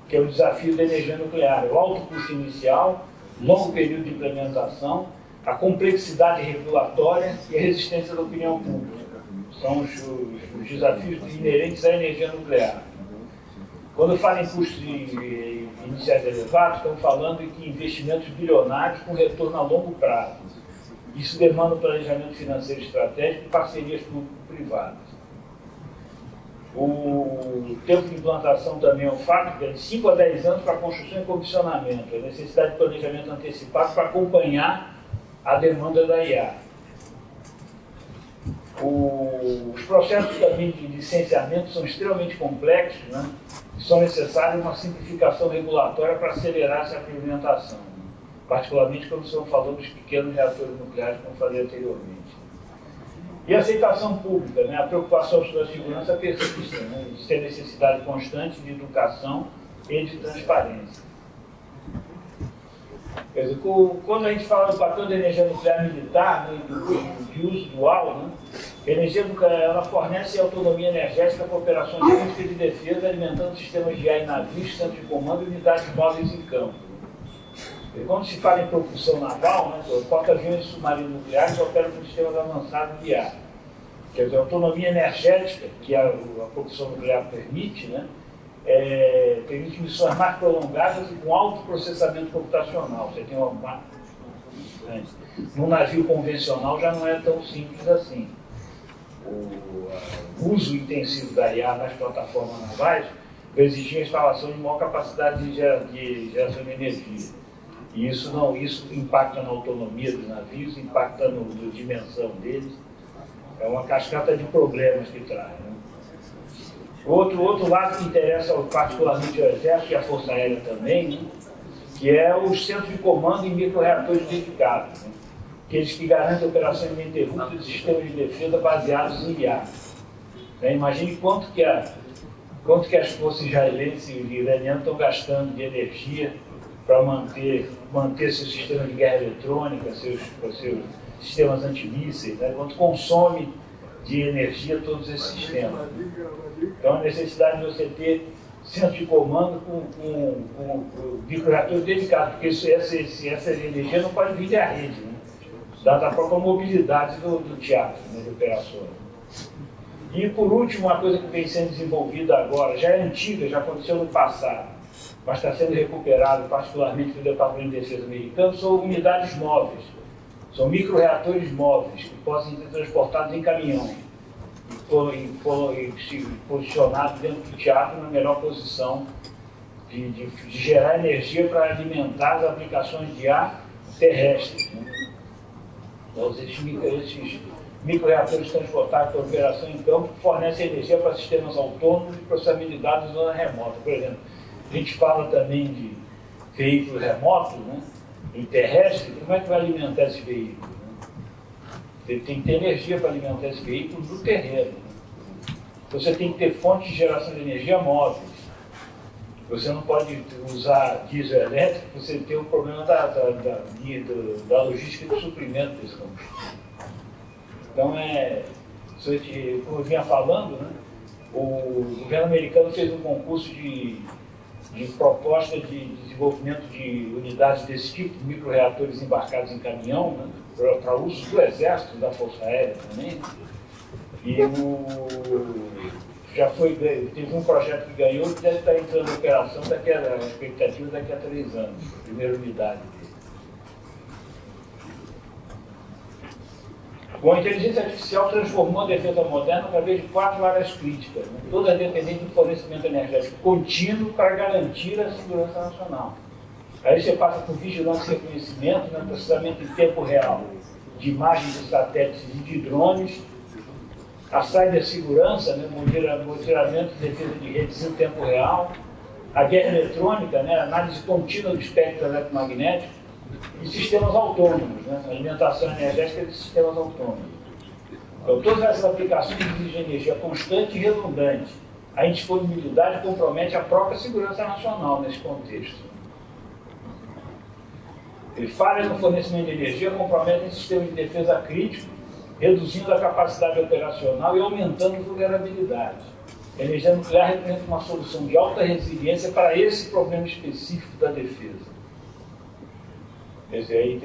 Que é o desafio da energia nuclear: o alto custo inicial, longo período de implementação, a complexidade regulatória e a resistência da opinião pública. São os desafios inerentes à energia nuclear. Quando eu falo em custos iniciais elevados, estamos falando em investimentos bilionários com retorno a longo prazo. Isso demanda um planejamento financeiro estratégico e parcerias público-privadas. O tempo de implantação também é um fato, que é de 5 a 10 anos para construção e comissionamento. A necessidade de planejamento antecipado para acompanhar a demanda da IA. Os processos também de licenciamento são extremamente complexos, né? São necessárias uma simplificação regulatória para acelerar essa implementação, particularmente quando estamos falando dos pequenos reatores nucleares, como falei anteriormente. E a aceitação pública, né? A preocupação sobre a segurança persiste, né? Existe a necessidade constante de educação e de transparência. Quer dizer, quando a gente fala do papel da energia nuclear militar, né, de uso dual, né, a energia nuclear ela fornece autonomia energética para operações críticas de defesa, alimentando sistemas de ar em navios, centros de comando e unidades móveis em campo. E quando se fala em propulsão naval, né, porta-aviões e submarinos nucleares operam com sistemas avançados de ar. Quer dizer, a autonomia energética que a propulsão nuclear permite, né, permite missões mais prolongadas e com alto processamento computacional. Você tem uma num navio convencional já não é tão simples assim. O uso intensivo da IA nas plataformas navais vai exigir a instalação de maior capacidade de geração de energia. E isso impacta na autonomia dos navios, impacta na dimensão deles. É uma cascata de problemas que traz, né? Outro lado que interessa particularmente ao Exército e à Força Aérea também, né, que é os centros de comando em micro-reatores dedicados, né, aqueles que garantem operações ininterruptas de sistemas de defesa baseados em IA. Imagine quanto que as forças israelenses e iranianas estão gastando de energia para manter seus sistemas de guerra eletrônica, seus sistemas antimísseis, né, quanto consome de energia todos esses sistemas. Então, a necessidade de você ter centro de comando com micro-reatores dedicados, porque essa energia não pode vir da rede, né? Dada a própria mobilidade do teatro, né, de operações. E, por último, uma coisa que vem sendo desenvolvida agora, já é antiga, já aconteceu no passado, mas está sendo recuperado, particularmente pelo Departamento de Defesa americano, são unidades móveis. São micro-reatores móveis que podem ser transportados em caminhão e posicionados dentro do teatro na melhor posição de gerar energia para alimentar as aplicações de ar terrestres, né? Então, esses micro-reatores transportados para operação em campo fornecem energia para sistemas autônomos de processabilidade em zona remota. Por exemplo, a gente fala também de veículos remotos, né? Em terrestre, como é que vai alimentar esse veículo? Né? Ele tem que ter energia para alimentar esse veículo no terreno. Né? Você tem que ter fontes de geração de energia móveis. Você não pode usar diesel elétrico, você tem o problema da logística de suprimento desse combustível. Então, como eu vinha falando, né? O governo americano fez um concurso de proposta de desenvolvimento de unidades desse tipo, de micro-reatores embarcados em caminhão, né, para uso do Exército e da Força Aérea também. E teve um projeto que ganhou e deve estar entrando em operação a expectativa daqui a 3 anos, a primeira unidade dele. Bom, a inteligência artificial transformou a defesa moderna através de 4 áreas críticas, né? Todas dependentes do fornecimento energético contínuo para garantir a segurança nacional. Aí você passa por vigilância e reconhecimento, né? Processamento em tempo real de imagens de satélites e de drones, a cibersegurança, né? Monitoramento e defesa de redes em tempo real, a guerra eletrônica, né? Análise contínua do espectro eletromagnético, e sistemas autônomos, né? Alimentação energética de sistemas autônomos. Então, todas essas aplicações exigem energia constante e redundante. A indisponibilidade compromete a própria segurança nacional nesse contexto. Falhas no fornecimento de energia comprometem sistemas de defesa críticos, reduzindo a capacidade operacional e aumentando a vulnerabilidade. A energia nuclear representa uma solução de alta resiliência para esse problema específico da defesa. Quer dizer, aí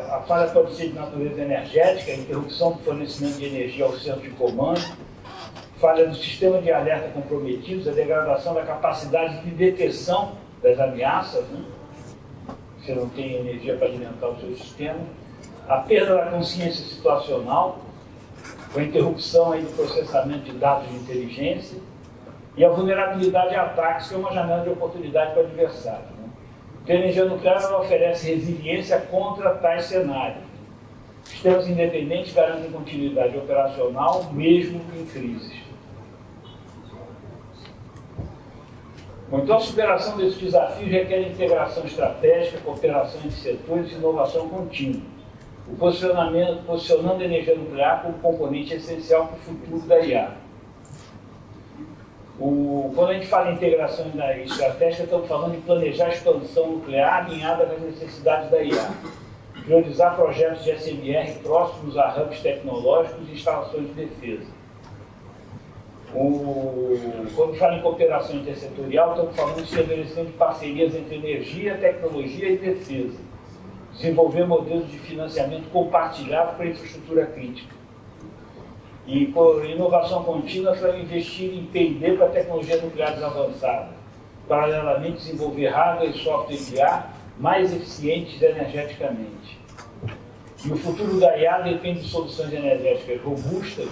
a falha pode ser de natureza energética, a interrupção do fornecimento de energia ao centro de comando, falha no sistema de alerta comprometidos, a degradação da capacidade de detecção das ameaças, né? Você não tem energia para alimentar o seu sistema, a perda da consciência situacional, com a interrupção aí do processamento de dados de inteligência, e a vulnerabilidade a ataques, que é uma janela de oportunidade para o adversário. Né? A energia nuclear ela oferece resiliência contra tais cenários. Sistemas independentes garantem continuidade operacional, mesmo em crises. Bom, então, a superação desses desafios requer integração estratégica, cooperação entre setores e inovação contínua. Posicionando a energia nuclear como componente essencial para o futuro da IA. Quando a gente fala em integração estratégica, estamos falando de planejar a expansão nuclear alinhada com as necessidades da IA. Priorizar projetos de SMR próximos a hubs tecnológicos e instalações de defesa. Quando fala em cooperação intersetorial, estamos falando de estabelecimento de parcerias entre energia, tecnologia e defesa. Desenvolver modelos de financiamento compartilhado para a infraestrutura crítica. E por inovação contínua para investir em P&D para tecnologias nucleares avançadas. Paralelamente, desenvolver hardware e software de IA mais eficientes energeticamente. E o futuro da IA depende de soluções energéticas robustas,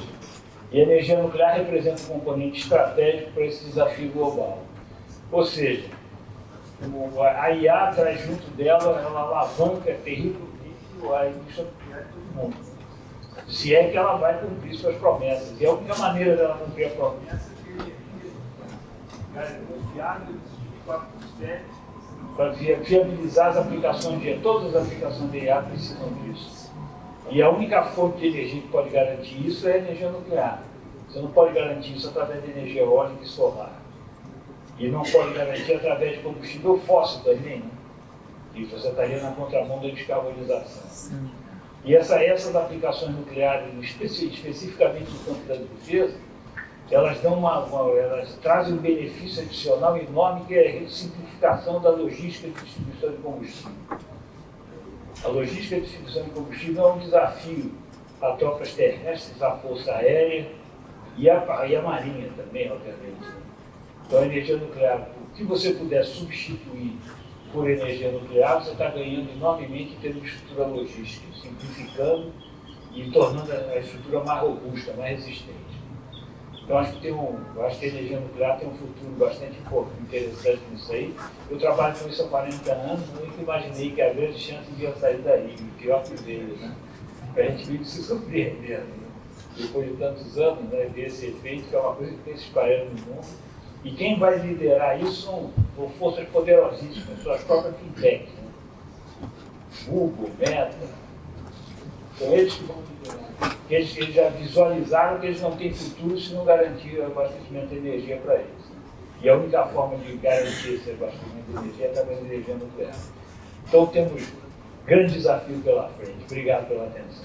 e a energia nuclear representa um componente estratégico para esse desafio global. Ou seja, a IA traz junto dela, ela alavanca terrivelmente a indústria nuclear de todo mundo. Se é que ela vai cumprir suas promessas. E a única maneira dela cumprir a promessa é ter confiável para viabilizar as aplicações de IA. Todas as aplicações de IA precisam disso. E a única fonte de energia que pode garantir isso é a energia nuclear. Você não pode garantir isso através de energia eólica e solar. E não pode garantir através de combustível fóssil também, né? E você estaria na contramão da descarbonização. E essas aplicações nucleares, especificamente no campo da defesa, elas trazem um benefício adicional enorme, que é a simplificação da logística de distribuição de combustível. A logística de distribuição de combustível é um desafio para tropas terrestres, a força aérea e a marinha também, obviamente. Então, a energia nuclear, o que você puder substituir por energia nuclear, você está ganhando enormemente em termos de estrutura logística, simplificando e tornando a estrutura mais robusta, mais resistente. Então, acho que a energia nuclear tem um futuro bastante interessante nisso aí. Eu trabalho com isso há 40 anos, nunca imaginei que a grande chance ia sair daí, pior que veio, né? Para a gente meio que se surpreender, né? Depois de tantos anos, né, ver esse efeito, que é uma coisa que tem se espalhando no mundo. E quem vai liderar isso são forças poderosíssimas, suas próprias fintechs, né? Google, Meta. São eles que vão liderar. Eles já visualizaram que eles não têm futuro se não garantir o abastecimento de energia para eles. E a única forma de garantir esse abastecimento de energia é através da energia nuclear. Então temos grande desafio pela frente. Obrigado pela atenção.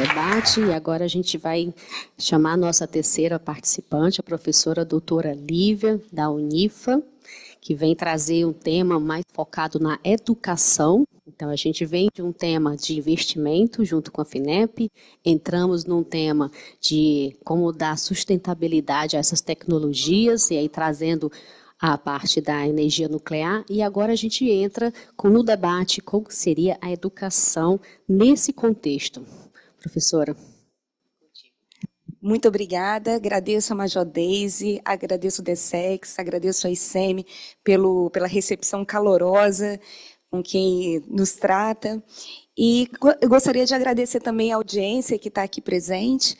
debate e agora a gente vai chamar a nossa terceira participante, a professora doutora Lívia, da Unifa, que vem trazer um tema mais focado na educação. Então, a gente vem de um tema de investimento junto com a FINEP, entramos num tema de como dar sustentabilidade a essas tecnologias, e aí trazendo a parte da energia nuclear, e agora a gente entra no debate como seria a educação nesse contexto. Professora. Muito obrigada, agradeço a Major Deise, agradeço o DESEX, agradeço a ICEME pela recepção calorosa com quem nos trata, e eu gostaria de agradecer também a audiência que está aqui presente,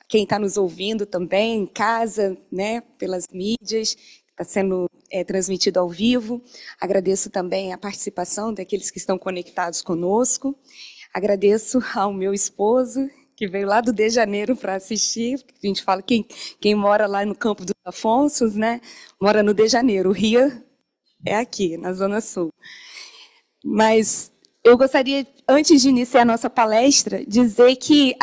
quem está nos ouvindo também em casa, né, pelas mídias, está sendo transmitido ao vivo. Agradeço também a participação daqueles que estão conectados conosco. Agradeço ao meu esposo, que veio lá do de Janeiro para assistir. A gente fala que quem mora lá no Campo dos Afonsos, né, mora no de Janeiro. O Rio é aqui, na Zona Sul. Mas eu gostaria, antes de iniciar a nossa palestra, dizer que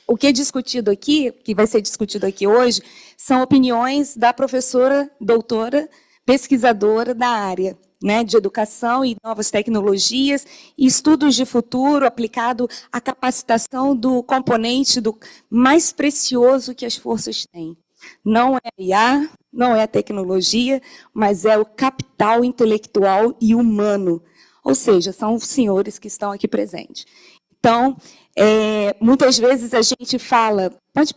o que é discutido aqui, que vai ser discutido aqui hoje, são opiniões da professora, doutora, pesquisadora da área, né, de educação e novas tecnologias e estudos de futuro aplicado à capacitação do componente mais precioso que as forças têm. Não é a IA, não é a tecnologia, mas é o capital intelectual e humano. Ou seja, são os senhores que estão aqui presentes. Então, muitas vezes a gente fala... Deixa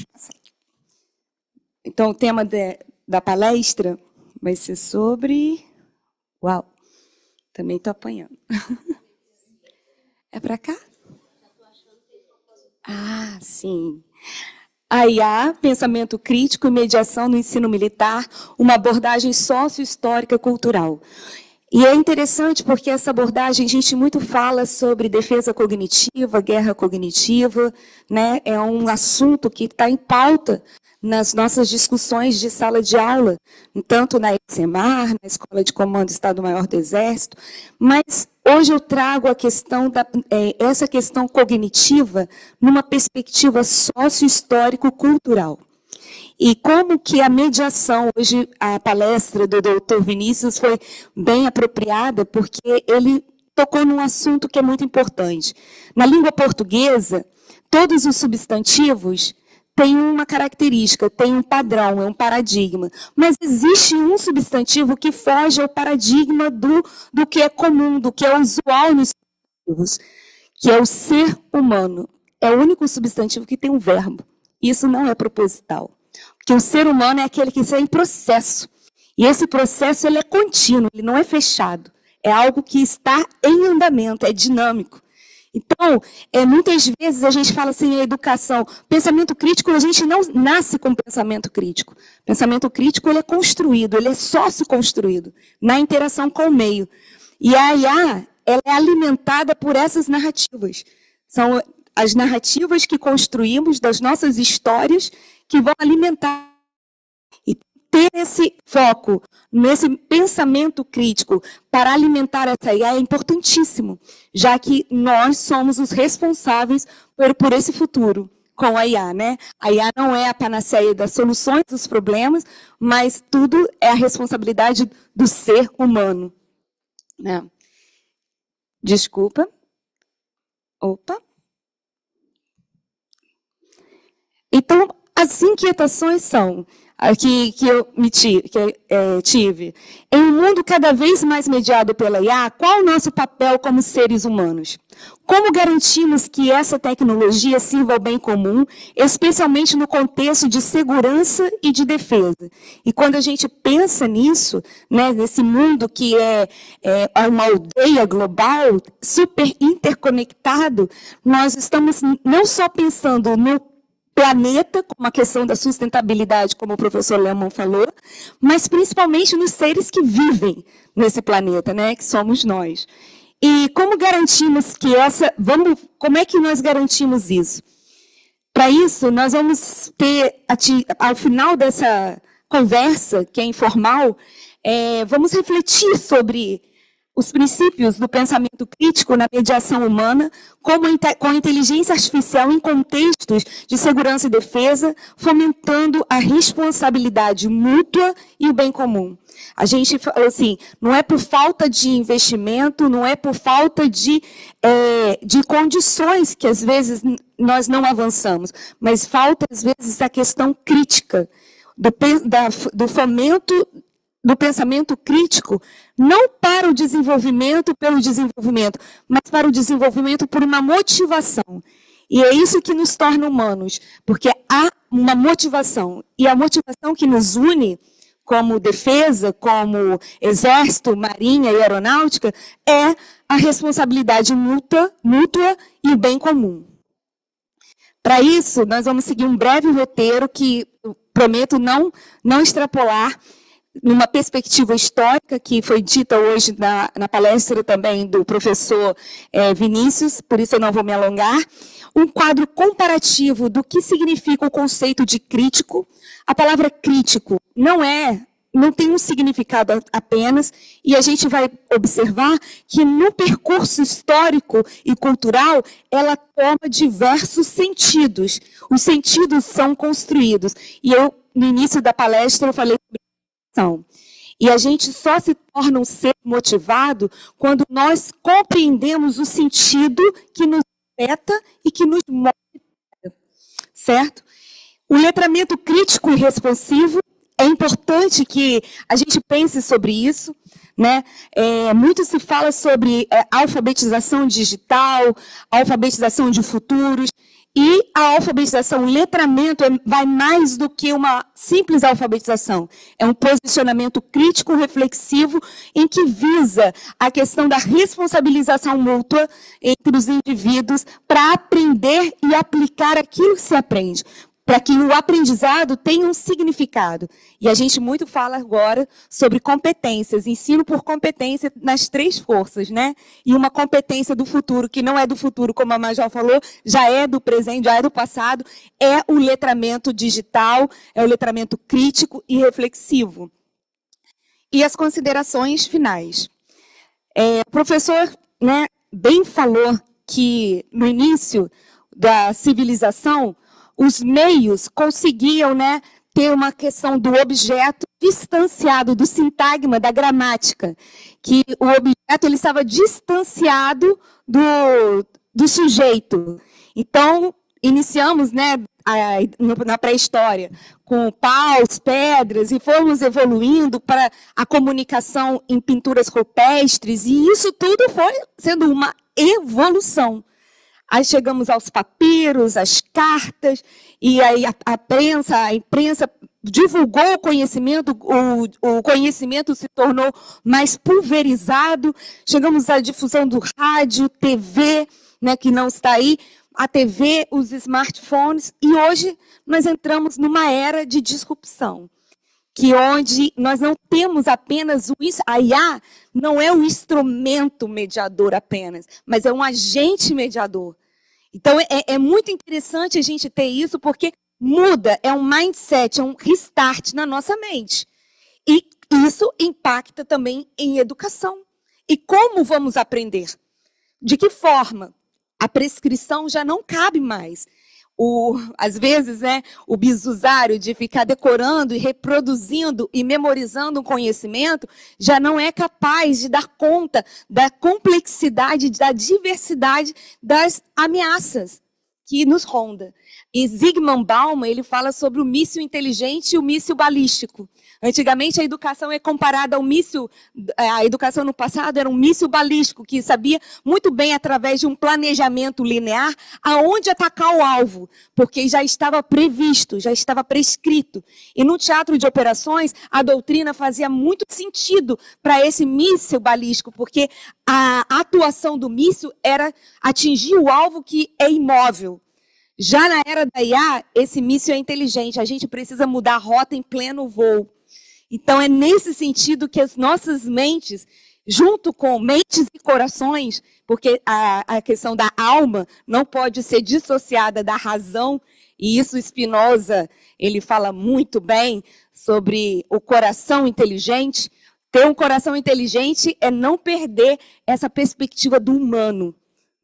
eu passar aqui. Então, o tema da palestra vai ser sobre... Uau, também estou apanhando. É para cá? Ah, sim. A IA, pensamento crítico e mediação no ensino militar, uma abordagem sócio-histórica cultural. E é interessante porque essa abordagem, a gente muito fala sobre defesa cognitiva, guerra cognitiva, né? É um assunto que está em pauta nas nossas discussões de sala de aula, tanto na ESEMAR, na Escola de Comando Estado-Maior do Exército, mas hoje eu trago a questão essa questão cognitiva numa perspectiva sócio-histórico-cultural. E como que a mediação, hoje a palestra do doutor Vinícius foi bem apropriada, porque ele tocou num assunto que é muito importante. Na língua portuguesa, todos os substantivos têm uma característica, têm um padrão, é um paradigma. Mas existe um substantivo que foge ao paradigma do que é comum, do que é usual nos substantivos, que é o ser humano. É o único substantivo que tem um verbo. Isso não é proposital. Porque o ser humano é aquele que está em processo. E esse processo ele é contínuo, ele não é fechado. É algo que está em andamento, é dinâmico. Então, muitas vezes a gente fala assim, a educação, pensamento crítico, a gente não nasce com pensamento crítico. Pensamento crítico ele é construído, ele é sócio-construído, na interação com o meio. E a IA ela é alimentada por essas narrativas. São as narrativas que construímos das nossas histórias que vão alimentar. E ter esse foco, nesse pensamento crítico, para alimentar essa IA é importantíssimo, já que nós somos os responsáveis por esse futuro com a IA, né? A IA não é a panaceia das soluções dos problemas, mas tudo é a responsabilidade do ser humano. Né? Desculpa. Opa. Então, as inquietações são... que eu tive. Em um mundo cada vez mais mediado pela IA, qual o nosso papel como seres humanos? Como garantimos que essa tecnologia sirva ao bem comum, especialmente no contexto de segurança e de defesa? E quando a gente pensa nisso, né, nesse mundo que é uma aldeia global, super interconectado, nós estamos não só pensando no planeta, como a questão da sustentabilidade, como o professor Lehmann falou, mas principalmente nos seres que vivem nesse planeta, né, que somos nós. E como garantimos que como é que nós garantimos isso? Para isso, nós vamos ter, ao final dessa conversa, que é informal, vamos refletir sobre os princípios do pensamento crítico na mediação humana, como com a inteligência artificial em contextos de segurança e defesa, fomentando a responsabilidade mútua e o bem comum. A gente fala assim, não é por falta de investimento, não é por falta de condições que, às vezes, nós não avançamos, mas falta, às vezes, a questão crítica, do fomento do pensamento crítico, não para o desenvolvimento pelo desenvolvimento, mas para o desenvolvimento por uma motivação. E é isso que nos torna humanos, porque há uma motivação, e a motivação que nos une, como defesa, como exército, marinha e aeronáutica, é a responsabilidade mútua e o bem comum. Para isso, nós vamos seguir um breve roteiro que prometo não extrapolar, numa perspectiva histórica, que foi dita hoje na palestra também do professor Vinícius, por isso eu não vou me alongar, um quadro comparativo do que significa o conceito de crítico. A palavra crítico não tem um significado apenas, e a gente vai observar que no percurso histórico e cultural, ela toma diversos sentidos. Os sentidos são construídos. E no início da palestra, eu falei sobre e a gente só se torna um ser motivado quando nós compreendemos o sentido que nos afeta e que nos move, certo? O letramento crítico e responsivo, é importante que a gente pense sobre isso, né? Muito se fala sobre alfabetização digital, alfabetização de futuros, e a alfabetização, o letramento, vai mais do que uma simples alfabetização. É um posicionamento crítico, reflexivo, em que visa a questão da responsabilização mútua entre os indivíduos para aprender e aplicar aquilo que se aprende, para que o aprendizado tenha um significado. E a gente muito fala agora sobre competências, ensino por competência nas 3 forças, né? E uma competência do futuro, que não é do futuro, como a Major falou, já é do presente, já é do passado, é o letramento digital, é o letramento crítico e reflexivo. E as considerações finais. O professor, né, bem falou que no início da civilização, os meios conseguiam, né, ter uma questão do objeto distanciado do sintagma, da gramática, que o objeto ele estava distanciado do sujeito. Então, iniciamos, né, na pré-história, com paus, pedras, e fomos evoluindo para a comunicação em pinturas rupestres, e isso tudo foi sendo uma evolução. Aí chegamos aos papiros, às cartas, e aí a imprensa divulgou o conhecimento se tornou mais pulverizado, chegamos à difusão do rádio, TV, né, que não está aí, a TV, os smartphones, e hoje nós entramos numa era de disrupção, que onde nós não temos apenas a IA não é um instrumento mediador apenas, mas é um agente mediador. Então, é muito interessante a gente ter isso, porque muda, é um mindset, é um restart na nossa mente. E isso impacta também em educação. E como vamos aprender? De que forma? A prescrição já não cabe mais. Às vezes, né, o bizusário de ficar decorando e reproduzindo e memorizando um conhecimento já não é capaz de dar conta da complexidade, da diversidade das ameaças que nos ronda. E Zygmunt Bauman, ele fala sobre o míssil inteligente e o míssil balístico. Antigamente, a educação é comparada ao míssil, a educação no passado era um míssil balístico, que sabia muito bem, através de um planejamento linear, aonde atacar o alvo, porque já estava previsto, já estava prescrito. E no teatro de operações, a doutrina fazia muito sentido para esse míssil balístico, porque a atuação do míssil era atingir o alvo que é imóvel. Já na era da IA, esse míssil é inteligente, a gente precisa mudar a rota em pleno voo. Então, é nesse sentido que as nossas mentes, junto com mentes e corações, porque a questão da alma não pode ser dissociada da razão, e isso Spinoza, ele fala muito bem sobre o coração inteligente, Ter um coração inteligente é não perder essa perspectiva do humano,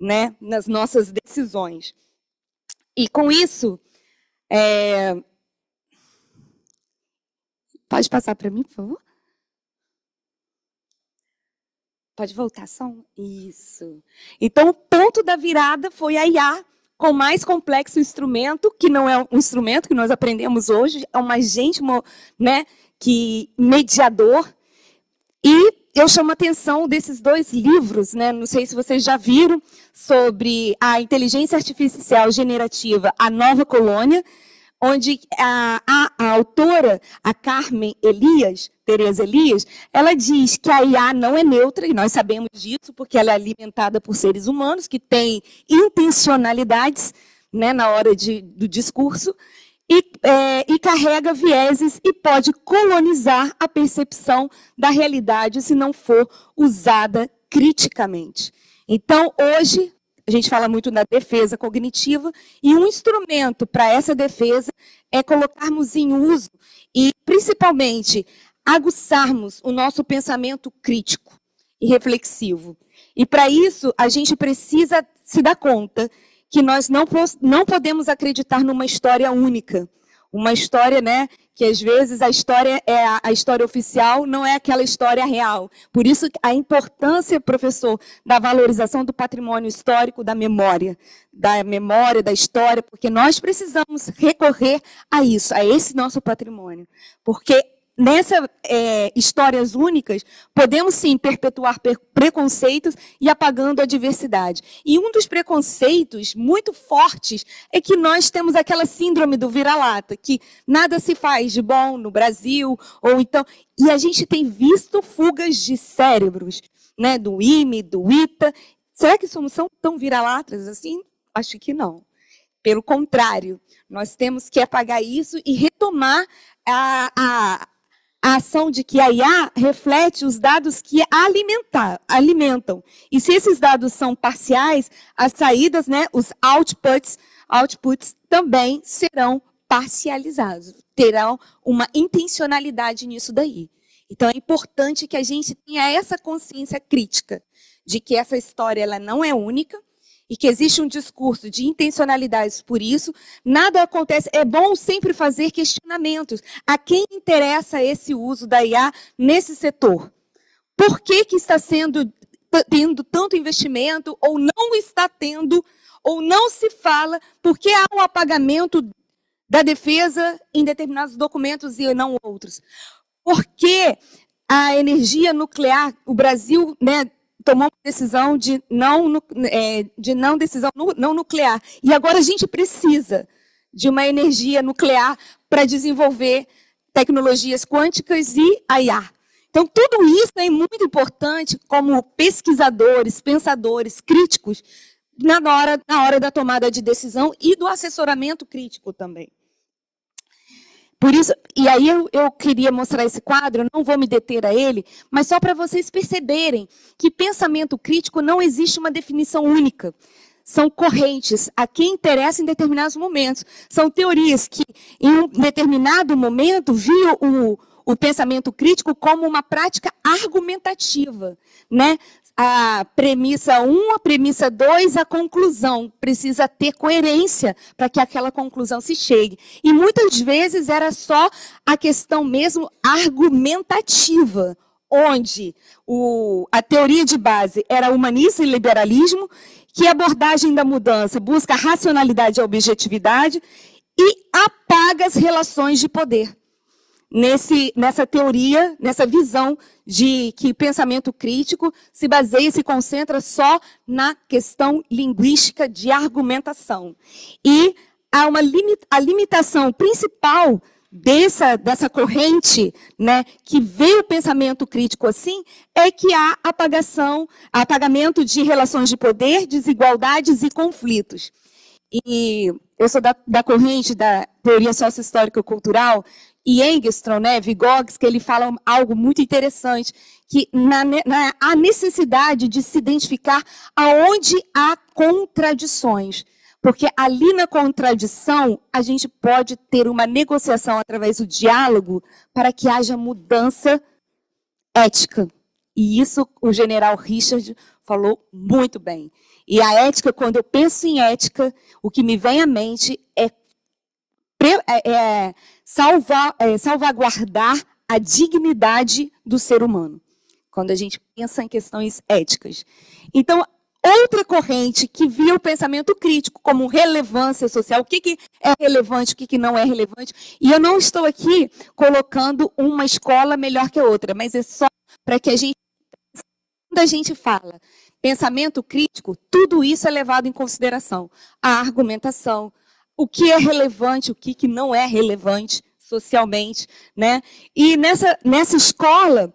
né, nas nossas decisões. E com isso, pode passar para mim, por favor? Pode voltar, som? Isso. Então, o ponto da virada foi a IA, com o mais complexo instrumento, que não é um instrumento que nós aprendemos hoje, é um agente, né, mediador. E eu chamo a atenção desses 2 livros, né, não sei se vocês já viram, sobre a inteligência artificial generativa, A Nova Colônia, onde a autora, a Carmen Tereza Elias, ela diz que a IA não é neutra, e nós sabemos disso, porque ela é alimentada por seres humanos que têm intencionalidades, né, na hora do discurso, e carrega vieses e pode colonizar a percepção da realidade se não for usada criticamente. Então, hoje, a gente fala muito da defesa cognitiva, e um instrumento para essa defesa é colocarmos em uso e, principalmente, aguçarmos o nosso pensamento crítico e reflexivo. E, para isso, a gente precisa se dar conta que nós não podemos acreditar numa história única. Uma história, né, que às vezes a história é a história oficial, não é aquela história real. Por isso, a importância, professor, da valorização do patrimônio histórico, da memória, da história, porque nós precisamos recorrer a isso, a esse nosso patrimônio. Porque nessas histórias únicas, podemos sim perpetuar preconceitos e apagando a diversidade. E um dos preconceitos muito fortes é que nós temos aquela síndrome do vira-lata, que nada se faz de bom no Brasil, ou então... E a gente tem visto fugas de cérebros, né, do IME, do ITA. Será que são tão vira-latas assim? Acho que não. Pelo contrário, nós temos que apagar isso e retomar a ação de que a IA reflete os dados que alimentam. E se esses dados são parciais, as saídas, né, os outputs também serão parcializados, terão uma intencionalidade nisso daí. Então, é importante que a gente tenha essa consciência crítica de que essa história ela não é única, e que existe um discurso de intencionalidades por isso, nada acontece. É bom sempre fazer questionamentos. A quem interessa esse uso da IA nesse setor? Por que está tendo tanto investimento, ou não está tendo, ou não se fala, porque há um apagamento da defesa em determinados documentos e não outros? Porque a energia nuclear, o Brasil, né, tomou uma decisão de não nuclear. E agora a gente precisa de uma energia nuclear para desenvolver tecnologias quânticas e a IA. Então, tudo isso é muito importante como pesquisadores, pensadores, críticos, na hora da tomada de decisão e do assessoramento crítico também. Por isso, e aí eu queria mostrar esse quadro, não vou me deter a ele, mas só para vocês perceberem que pensamento crítico não existe uma definição única. São correntes a quem interessa em determinados momentos. São teorias que, em um determinado momento, viam o pensamento crítico como uma prática argumentativa, né? A premissa 1, a premissa 2, a conclusão. Precisa ter coerência para que aquela conclusão se chegue. E muitas vezes era só a questão mesmo argumentativa, onde a teoria de base era humanismo e liberalismo, que a abordagem da mudança busca a racionalidade e a objetividade e apaga as relações de poder. Nessa teoria, nessa visão de que pensamento crítico se baseia e se concentra só na questão linguística de argumentação. E há a limitação principal dessa corrente, né, que vê o pensamento crítico assim, é que há apagamento de relações de poder, desigualdades e conflitos. E eu sou da corrente da teoria sócio-histórica cultural, e Engstrom, né, Vygotsky, ele fala algo muito interessante, que há necessidade de se identificar aonde há contradições. Porque ali na contradição, a gente pode ter uma negociação através do diálogo para que haja mudança ética. E isso o general Richard falou muito bem. E a ética, quando eu penso em ética, o que me vem à mente é salvaguardar a dignidade do ser humano, quando a gente pensa em questões éticas. Então, outra corrente que via o pensamento crítico como relevância social, o que é relevante, o que não é relevante, e eu não estou aqui colocando uma escola melhor que a outra, mas é só para que a gente, quando a gente fala pensamento crítico, tudo isso é levado em consideração. A argumentação, o que é relevante, o que não é relevante socialmente, né? E nessa escola,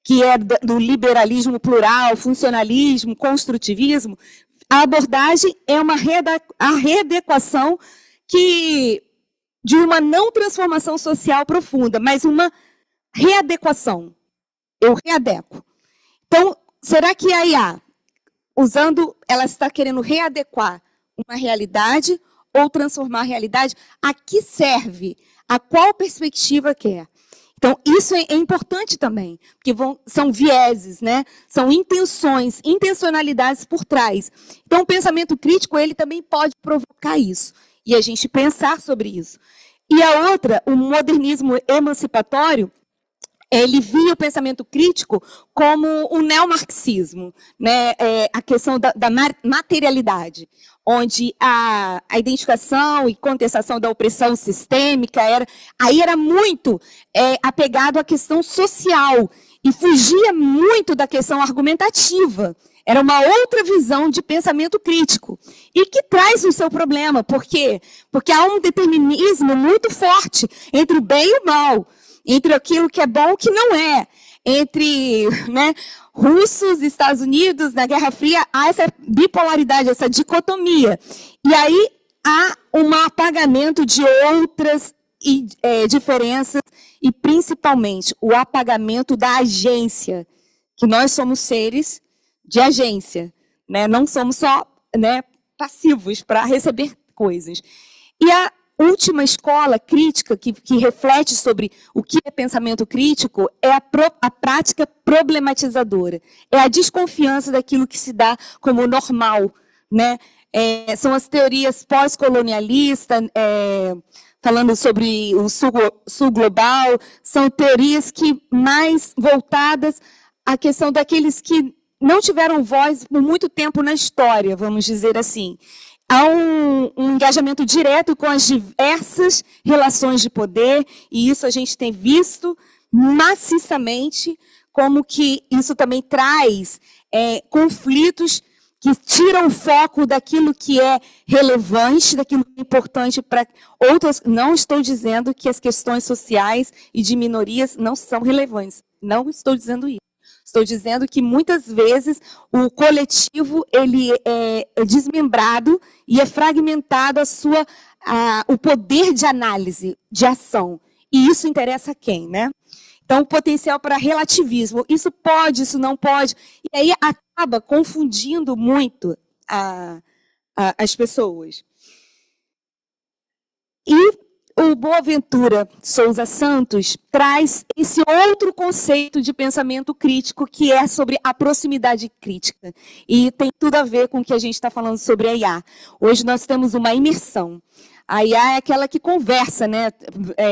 que é do liberalismo plural, funcionalismo, construtivismo, a abordagem é a readequação de uma não transformação social profunda, mas uma readequação. Eu readequo. Então, será que a IA, ela está querendo readequar uma realidade ou transformar a realidade? A que serve? A qual perspectiva quer? Então, isso é importante também, porque são vieses, né? São intencionalidades por trás. Então, o pensamento crítico, ele também pode provocar isso, e a gente pensar sobre isso. E a outra, o modernismo emancipatório, ele via o pensamento crítico como um neomarxismo, né? A questão da materialidade, onde a identificação e contestação da opressão sistêmica era muito apegado à questão social e fugia muito da questão argumentativa. Era uma outra visão de pensamento crítico e que traz o seu problema. Por quê? Porque há um determinismo muito forte entre o bem e o mal, entre aquilo que é bom e o que não é, entre, né, russos e Estados Unidos, na Guerra Fria, há essa bipolaridade, essa dicotomia. E aí há um apagamento de outras diferenças e, principalmente, o apagamento da agência, que nós somos seres de agência, né? Não somos só, né, passivos para receber coisas. E a última escola crítica que reflete sobre o que é pensamento crítico é a prática problematizadora. É a desconfiança daquilo que se dá como normal, né? São as teorias pós-colonialistas, falando sobre o sul global, são teorias que mais voltadas à questão daqueles que não tiveram voz por muito tempo na história, vamos dizer assim. Há um engajamento direto com as diversas relações de poder, e isso a gente tem visto maciçamente, como que isso também traz conflitos que tiram o foco daquilo que é relevante, daquilo que é importante para outras. Não estou dizendo que as questões sociais e de minorias não são relevantes. Não estou dizendo isso. Estou dizendo que, muitas vezes, o coletivo ele é desmembrado e é fragmentado o poder de análise, de ação. E isso interessa a quem, né? Então, o potencial para relativismo. Isso pode, isso não pode. E aí acaba confundindo muito as pessoas. E o Boaventura Souza Santos traz esse outro conceito de pensamento crítico, que é sobre a proximidade crítica. E tem tudo a ver com o que a gente está falando sobre a IA. Hoje nós temos uma imersão. A IA é aquela que conversa, né?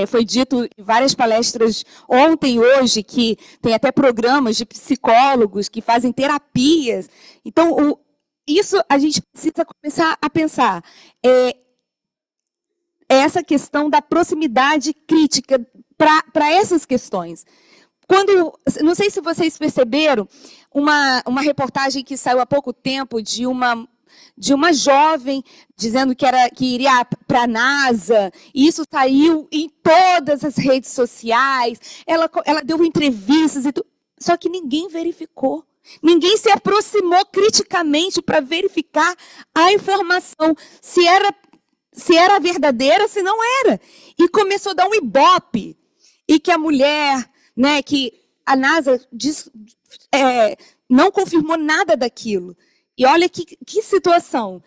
Foi dito em várias palestras ontem e hoje que tem até programas de psicólogos que fazem terapias. Então, isso a gente precisa começar a pensar. Essa questão da proximidade crítica para essas questões. Não sei se vocês perceberam, uma reportagem que saiu há pouco tempo de uma jovem dizendo que iria para a NASA, e isso saiu em todas as redes sociais, ela deu entrevistas, só que ninguém verificou. Ninguém se aproximou criticamente para verificar a informação, se era verdadeira, se não era. E começou a dar um ibope. E que a mulher, né, que a NASA não confirmou nada daquilo. E olha que situação.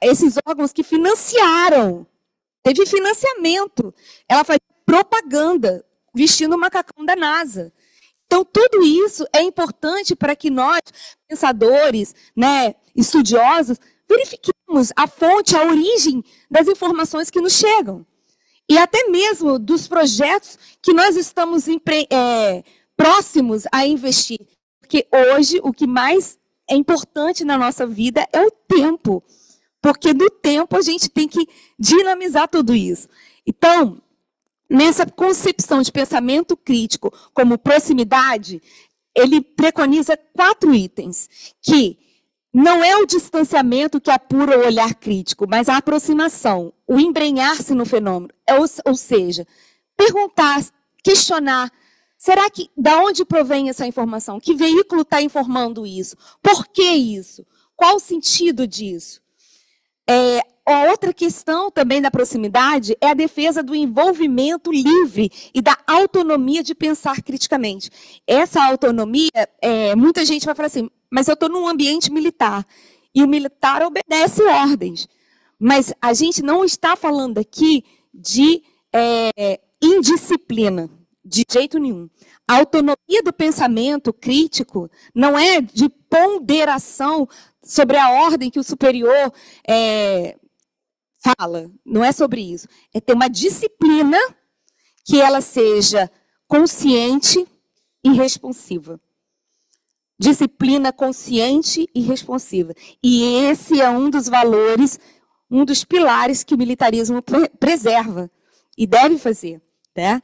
Esses órgãos que financiaram, teve financiamento. Ela fazia propaganda vestindo o macacão da NASA. Então, tudo isso é importante para que nós, pensadores, né, estudiosos, verifiquemos a fonte, a origem das informações que nos chegam. E até mesmo dos projetos que nós estamos próximos a investir. Porque hoje o que mais é importante na nossa vida é o tempo. Porque do tempo a gente tem que dinamizar tudo isso. Então, nessa concepção de pensamento crítico como proximidade, ele preconiza 4 itens, que não é o distanciamento que apura o olhar crítico, mas a aproximação, o embrenhar-se no fenômeno. Ou seja, perguntar, questionar, será que, da onde provém essa informação? Que veículo está informando isso? Por que isso? Qual o sentido disso? A outra questão também da proximidade é a defesa do envolvimento livre e da autonomia de pensar criticamente. Essa autonomia, muita gente vai falar assim, mas eu estou num ambiente militar, e o militar obedece ordens. Mas a gente não está falando aqui de indisciplina, de jeito nenhum. A autonomia do pensamento crítico não é de ponderação sobre a ordem que o superior fala. Não é sobre isso. É ter uma disciplina que ela seja consciente e responsiva. Disciplina consciente e responsiva. E esse é um dos valores, um dos pilares que o militarismo preserva e deve fazer. Né?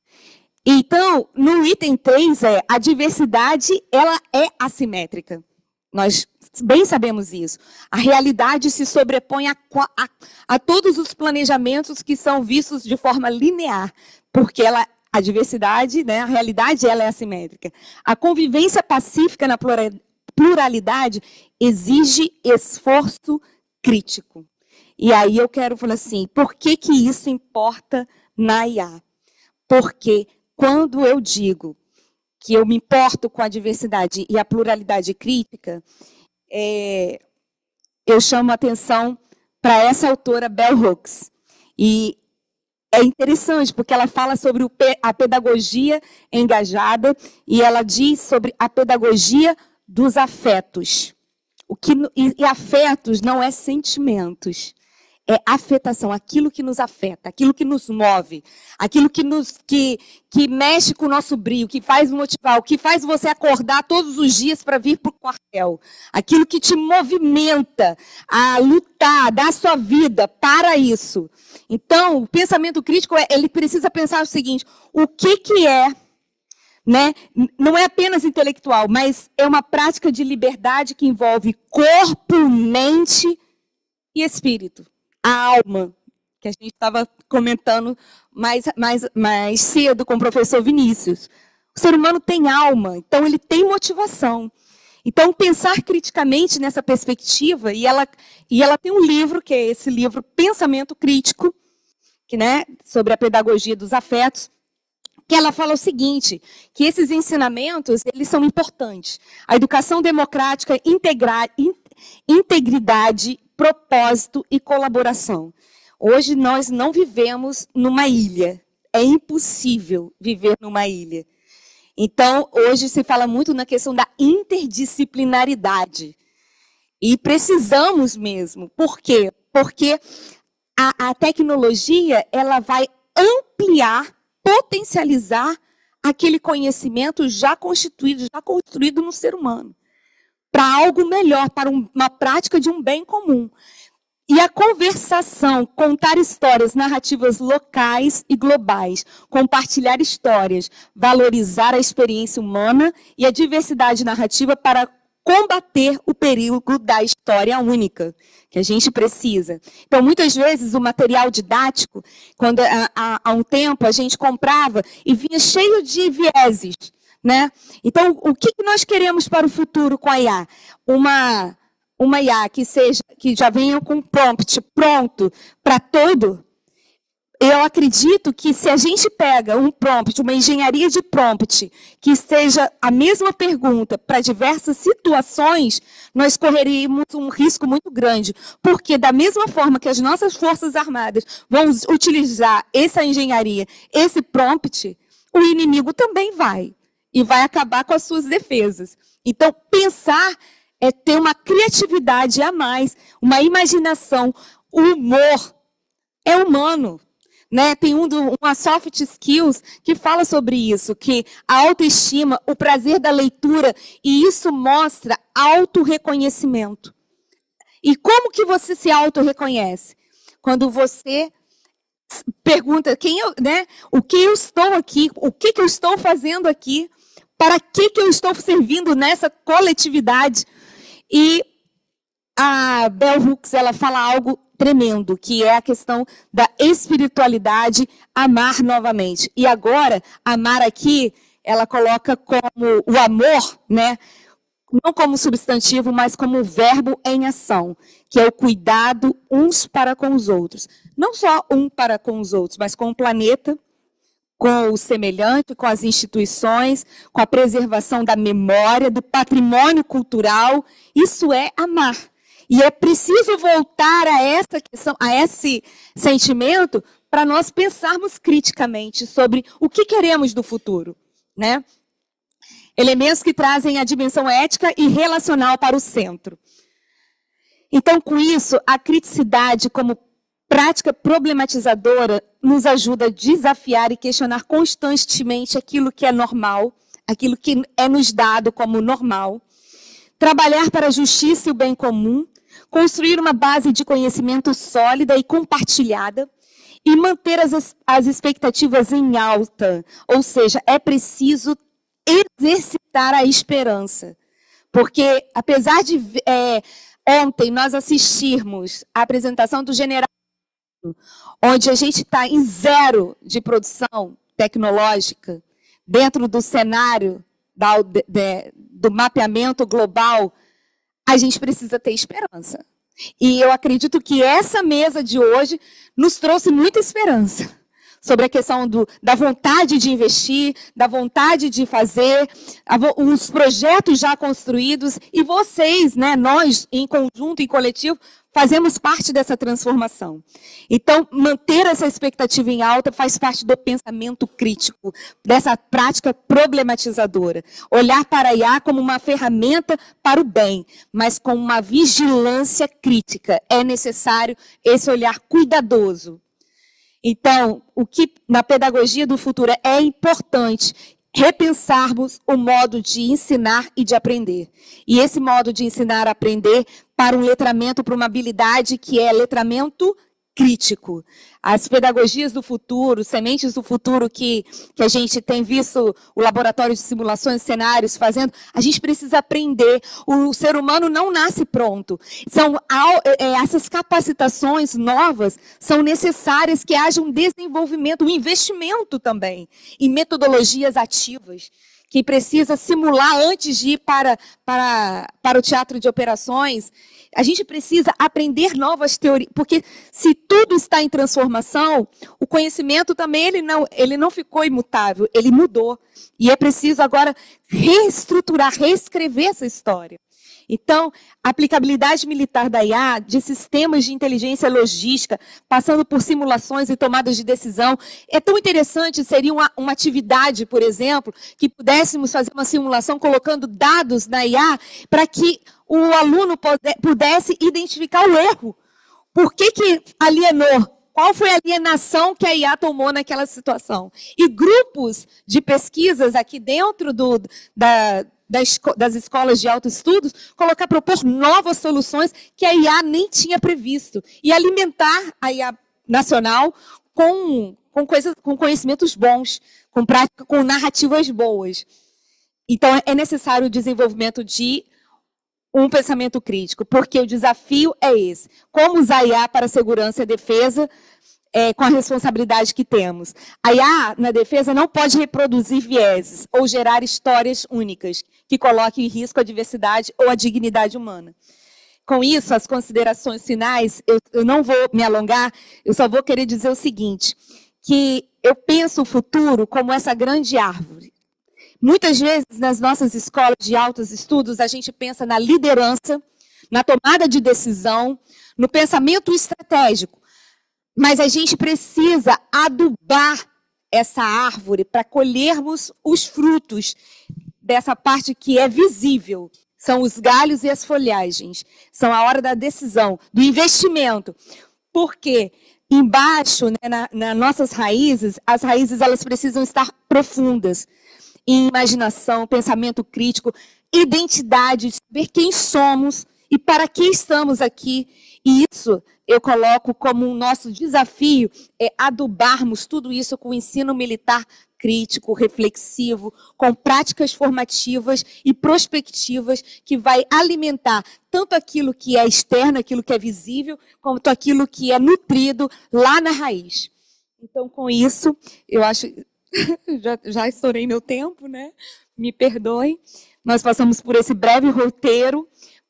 Então, no item 3, a diversidade ela é assimétrica. Nós bem sabemos isso. A realidade se sobrepõe a todos os planejamentos que são vistos de forma linear, porque a diversidade, né, a realidade ela é assimétrica. A convivência pacífica na pluralidade exige esforço crítico. E aí eu quero falar assim, por que isso importa na IA? Porque quando eu digo que eu me importo com a diversidade e a pluralidade crítica, eu chamo a atenção para essa autora, Bell Hooks. E é interessante, porque ela fala sobre a pedagogia engajada e ela diz sobre a pedagogia dos afetos. E afetos não é sentimentos. É afetação, aquilo que nos afeta, aquilo que nos move, aquilo que mexe com o nosso brio, que faz motivar, o que faz você acordar todos os dias para vir para o quartel, aquilo que te movimenta a lutar, dar a sua vida para isso. Então, o pensamento crítico, ele precisa pensar o seguinte, o que é, né? Não é apenas intelectual, mas é uma prática de liberdade que envolve corpo, mente e espírito. A alma, que a gente estava comentando mais cedo com o professor Vinícius. O ser humano tem alma, então ele tem motivação. Então, pensar criticamente nessa perspectiva, e ela tem um livro, que é esse livro Pensamento Crítico, que, né, sobre a pedagogia dos afetos, que ela fala o seguinte, que esses ensinamentos, eles são importantes. A educação democrática, integridade, propósito e colaboração. Hoje nós não vivemos numa ilha. É impossível viver numa ilha. Então, hoje se fala muito na questão da interdisciplinaridade. E precisamos mesmo. Por quê? Porque a tecnologia ela vai ampliar, potencializar aquele conhecimento já constituído, já construído no ser humano, para algo melhor, para uma prática de um bem comum. E a conversação, contar histórias, narrativas locais e globais, compartilhar histórias, valorizar a experiência humana e a diversidade narrativa para combater o perigo da história única, que a gente precisa. Então, muitas vezes, o material didático, quando há um tempo a gente comprava e vinha cheio de vieses, né? Então, o que nós queremos para o futuro com a IA? Uma IA que já venha com prompt pronto para todo. Eu acredito que se a gente pega um prompt, uma engenharia de prompt, que seja a mesma pergunta para diversas situações, nós correríamos um risco muito grande. Porque da mesma forma que as nossas Forças Armadas vão utilizar essa engenharia, esse prompt, o inimigo também vai. e vai acabar com as suas defesas. Então, pensar é ter uma criatividade a mais, uma imaginação. O humor é humano. Né? Tem uma soft skills que fala sobre isso, que a autoestima, o prazer da leitura, e isso mostra autorreconhecimento. E como que você se autorreconhece? Quando você pergunta o que eu estou aqui, o que eu estou fazendo aqui, para que eu estou servindo nessa coletividade. E a Bell Hooks, ela fala algo tremendo, que é a questão da espiritualidade, amar novamente. E agora, amar aqui, ela coloca como o amor, né? Não como substantivo, mas como verbo em ação, que é o cuidado uns para com os outros. Não só um para com os outros, mas com o planeta, com o semelhante, com as instituições, com a preservação da memória, do patrimônio cultural. Isso é amar. E é preciso voltar a essa questão, a esse sentimento, para nós pensarmos criticamente sobre o que queremos do futuro, né? Elementos que trazem a dimensão ética e relacional para o centro. Então, com isso, a criticidade como prática problematizadora nos ajuda a desafiar e questionar constantemente aquilo que é normal, aquilo que é nos dado como normal, trabalhar para a justiça e o bem comum, construir uma base de conhecimento sólida e compartilhada e manter as expectativas em alta. Ou seja, é preciso exercitar a esperança. Porque, apesar de ontem nós assistirmos à apresentação do general, onde a gente está em zero de produção tecnológica, dentro do cenário do mapeamento global, a gente precisa ter esperança. E eu acredito que essa mesa de hoje nos trouxe muita esperança sobre a questão da vontade de investir, da vontade de fazer, os projetos já construídos, e vocês, né, nós, em conjunto, em coletivo, fazemos parte dessa transformação. Então, manter essa expectativa em alta faz parte do pensamento crítico, dessa prática problematizadora. Olhar para a IA como uma ferramenta para o bem, mas com uma vigilância crítica. É necessário esse olhar cuidadoso. Então, o que na pedagogia do futuro é importante repensarmos o modo de ensinar e de aprender. E esse modo de ensinar e aprender para um letramento, para uma habilidade que é letramento crítico. As pedagogias do futuro, sementes do futuro que a gente tem visto o laboratório de simulações, cenários fazendo, a gente precisa aprender. O ser humano não nasce pronto. Essas capacitações novas são necessárias que haja um desenvolvimento, um investimento também em metodologias ativas, que precisa simular antes de ir para o teatro de operações. A gente precisa aprender novas teorias, porque se tudo está em transformação, o conhecimento também ele não ficou imutável, ele mudou. E é preciso agora reestruturar, reescrever essa história. Então, a aplicabilidade militar da IA, de sistemas de inteligência logística, passando por simulações e tomadas de decisão, é tão interessante, seria uma atividade, por exemplo, que pudéssemos fazer uma simulação colocando dados na IA para que o aluno pudesse identificar o erro. Por que alienou? Qual foi a alienação que a IA tomou naquela situação? E grupos de pesquisas aqui dentro das escolas de autoestudos, propor novas soluções que a IA nem tinha previsto. E alimentar a IA nacional com conhecimentos bons, com prática, com narrativas boas. Então, é necessário o desenvolvimento de um pensamento crítico, porque o desafio é esse. Como usar a IA para a segurança e a defesa, com a responsabilidade que temos. A IA, na defesa, não pode reproduzir vieses ou gerar histórias únicas que coloquem em risco a diversidade ou a dignidade humana. Com isso, as considerações finais, eu não vou me alongar, eu só vou querer dizer o seguinte, que eu penso o futuro como essa grande árvore. Muitas vezes, nas nossas escolas de altos estudos, a gente pensa na liderança, na tomada de decisão, no pensamento estratégico, mas a gente precisa adubar essa árvore, para colhermos os frutos dessa parte que é visível. São os galhos e as folhagens. São a hora da decisão, do investimento. Porque embaixo, né, nas nossas raízes, as raízes elas precisam estar profundas. Em imaginação, pensamento crítico, identidade, saber quem somos e para que estamos aqui. E isso eu coloco como um nosso desafio, é adubarmos tudo isso com o ensino militar crítico, reflexivo, com práticas formativas e prospectivas que vai alimentar tanto aquilo que é externo, aquilo que é visível, quanto aquilo que é nutrido lá na raiz. Então, com isso, eu acho... já estourei meu tempo, né? Me perdoem. Nós passamos por esse breve roteiro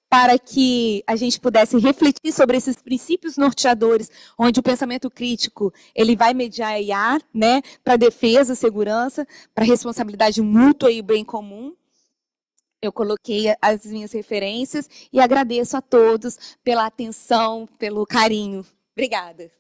para que a gente pudesse refletir sobre esses princípios norteadores, onde o pensamento crítico ele vai mediar, né, para defesa, segurança, para responsabilidade mútua e bem comum. Eu coloquei as minhas referências e agradeço a todos pela atenção, pelo carinho. Obrigada.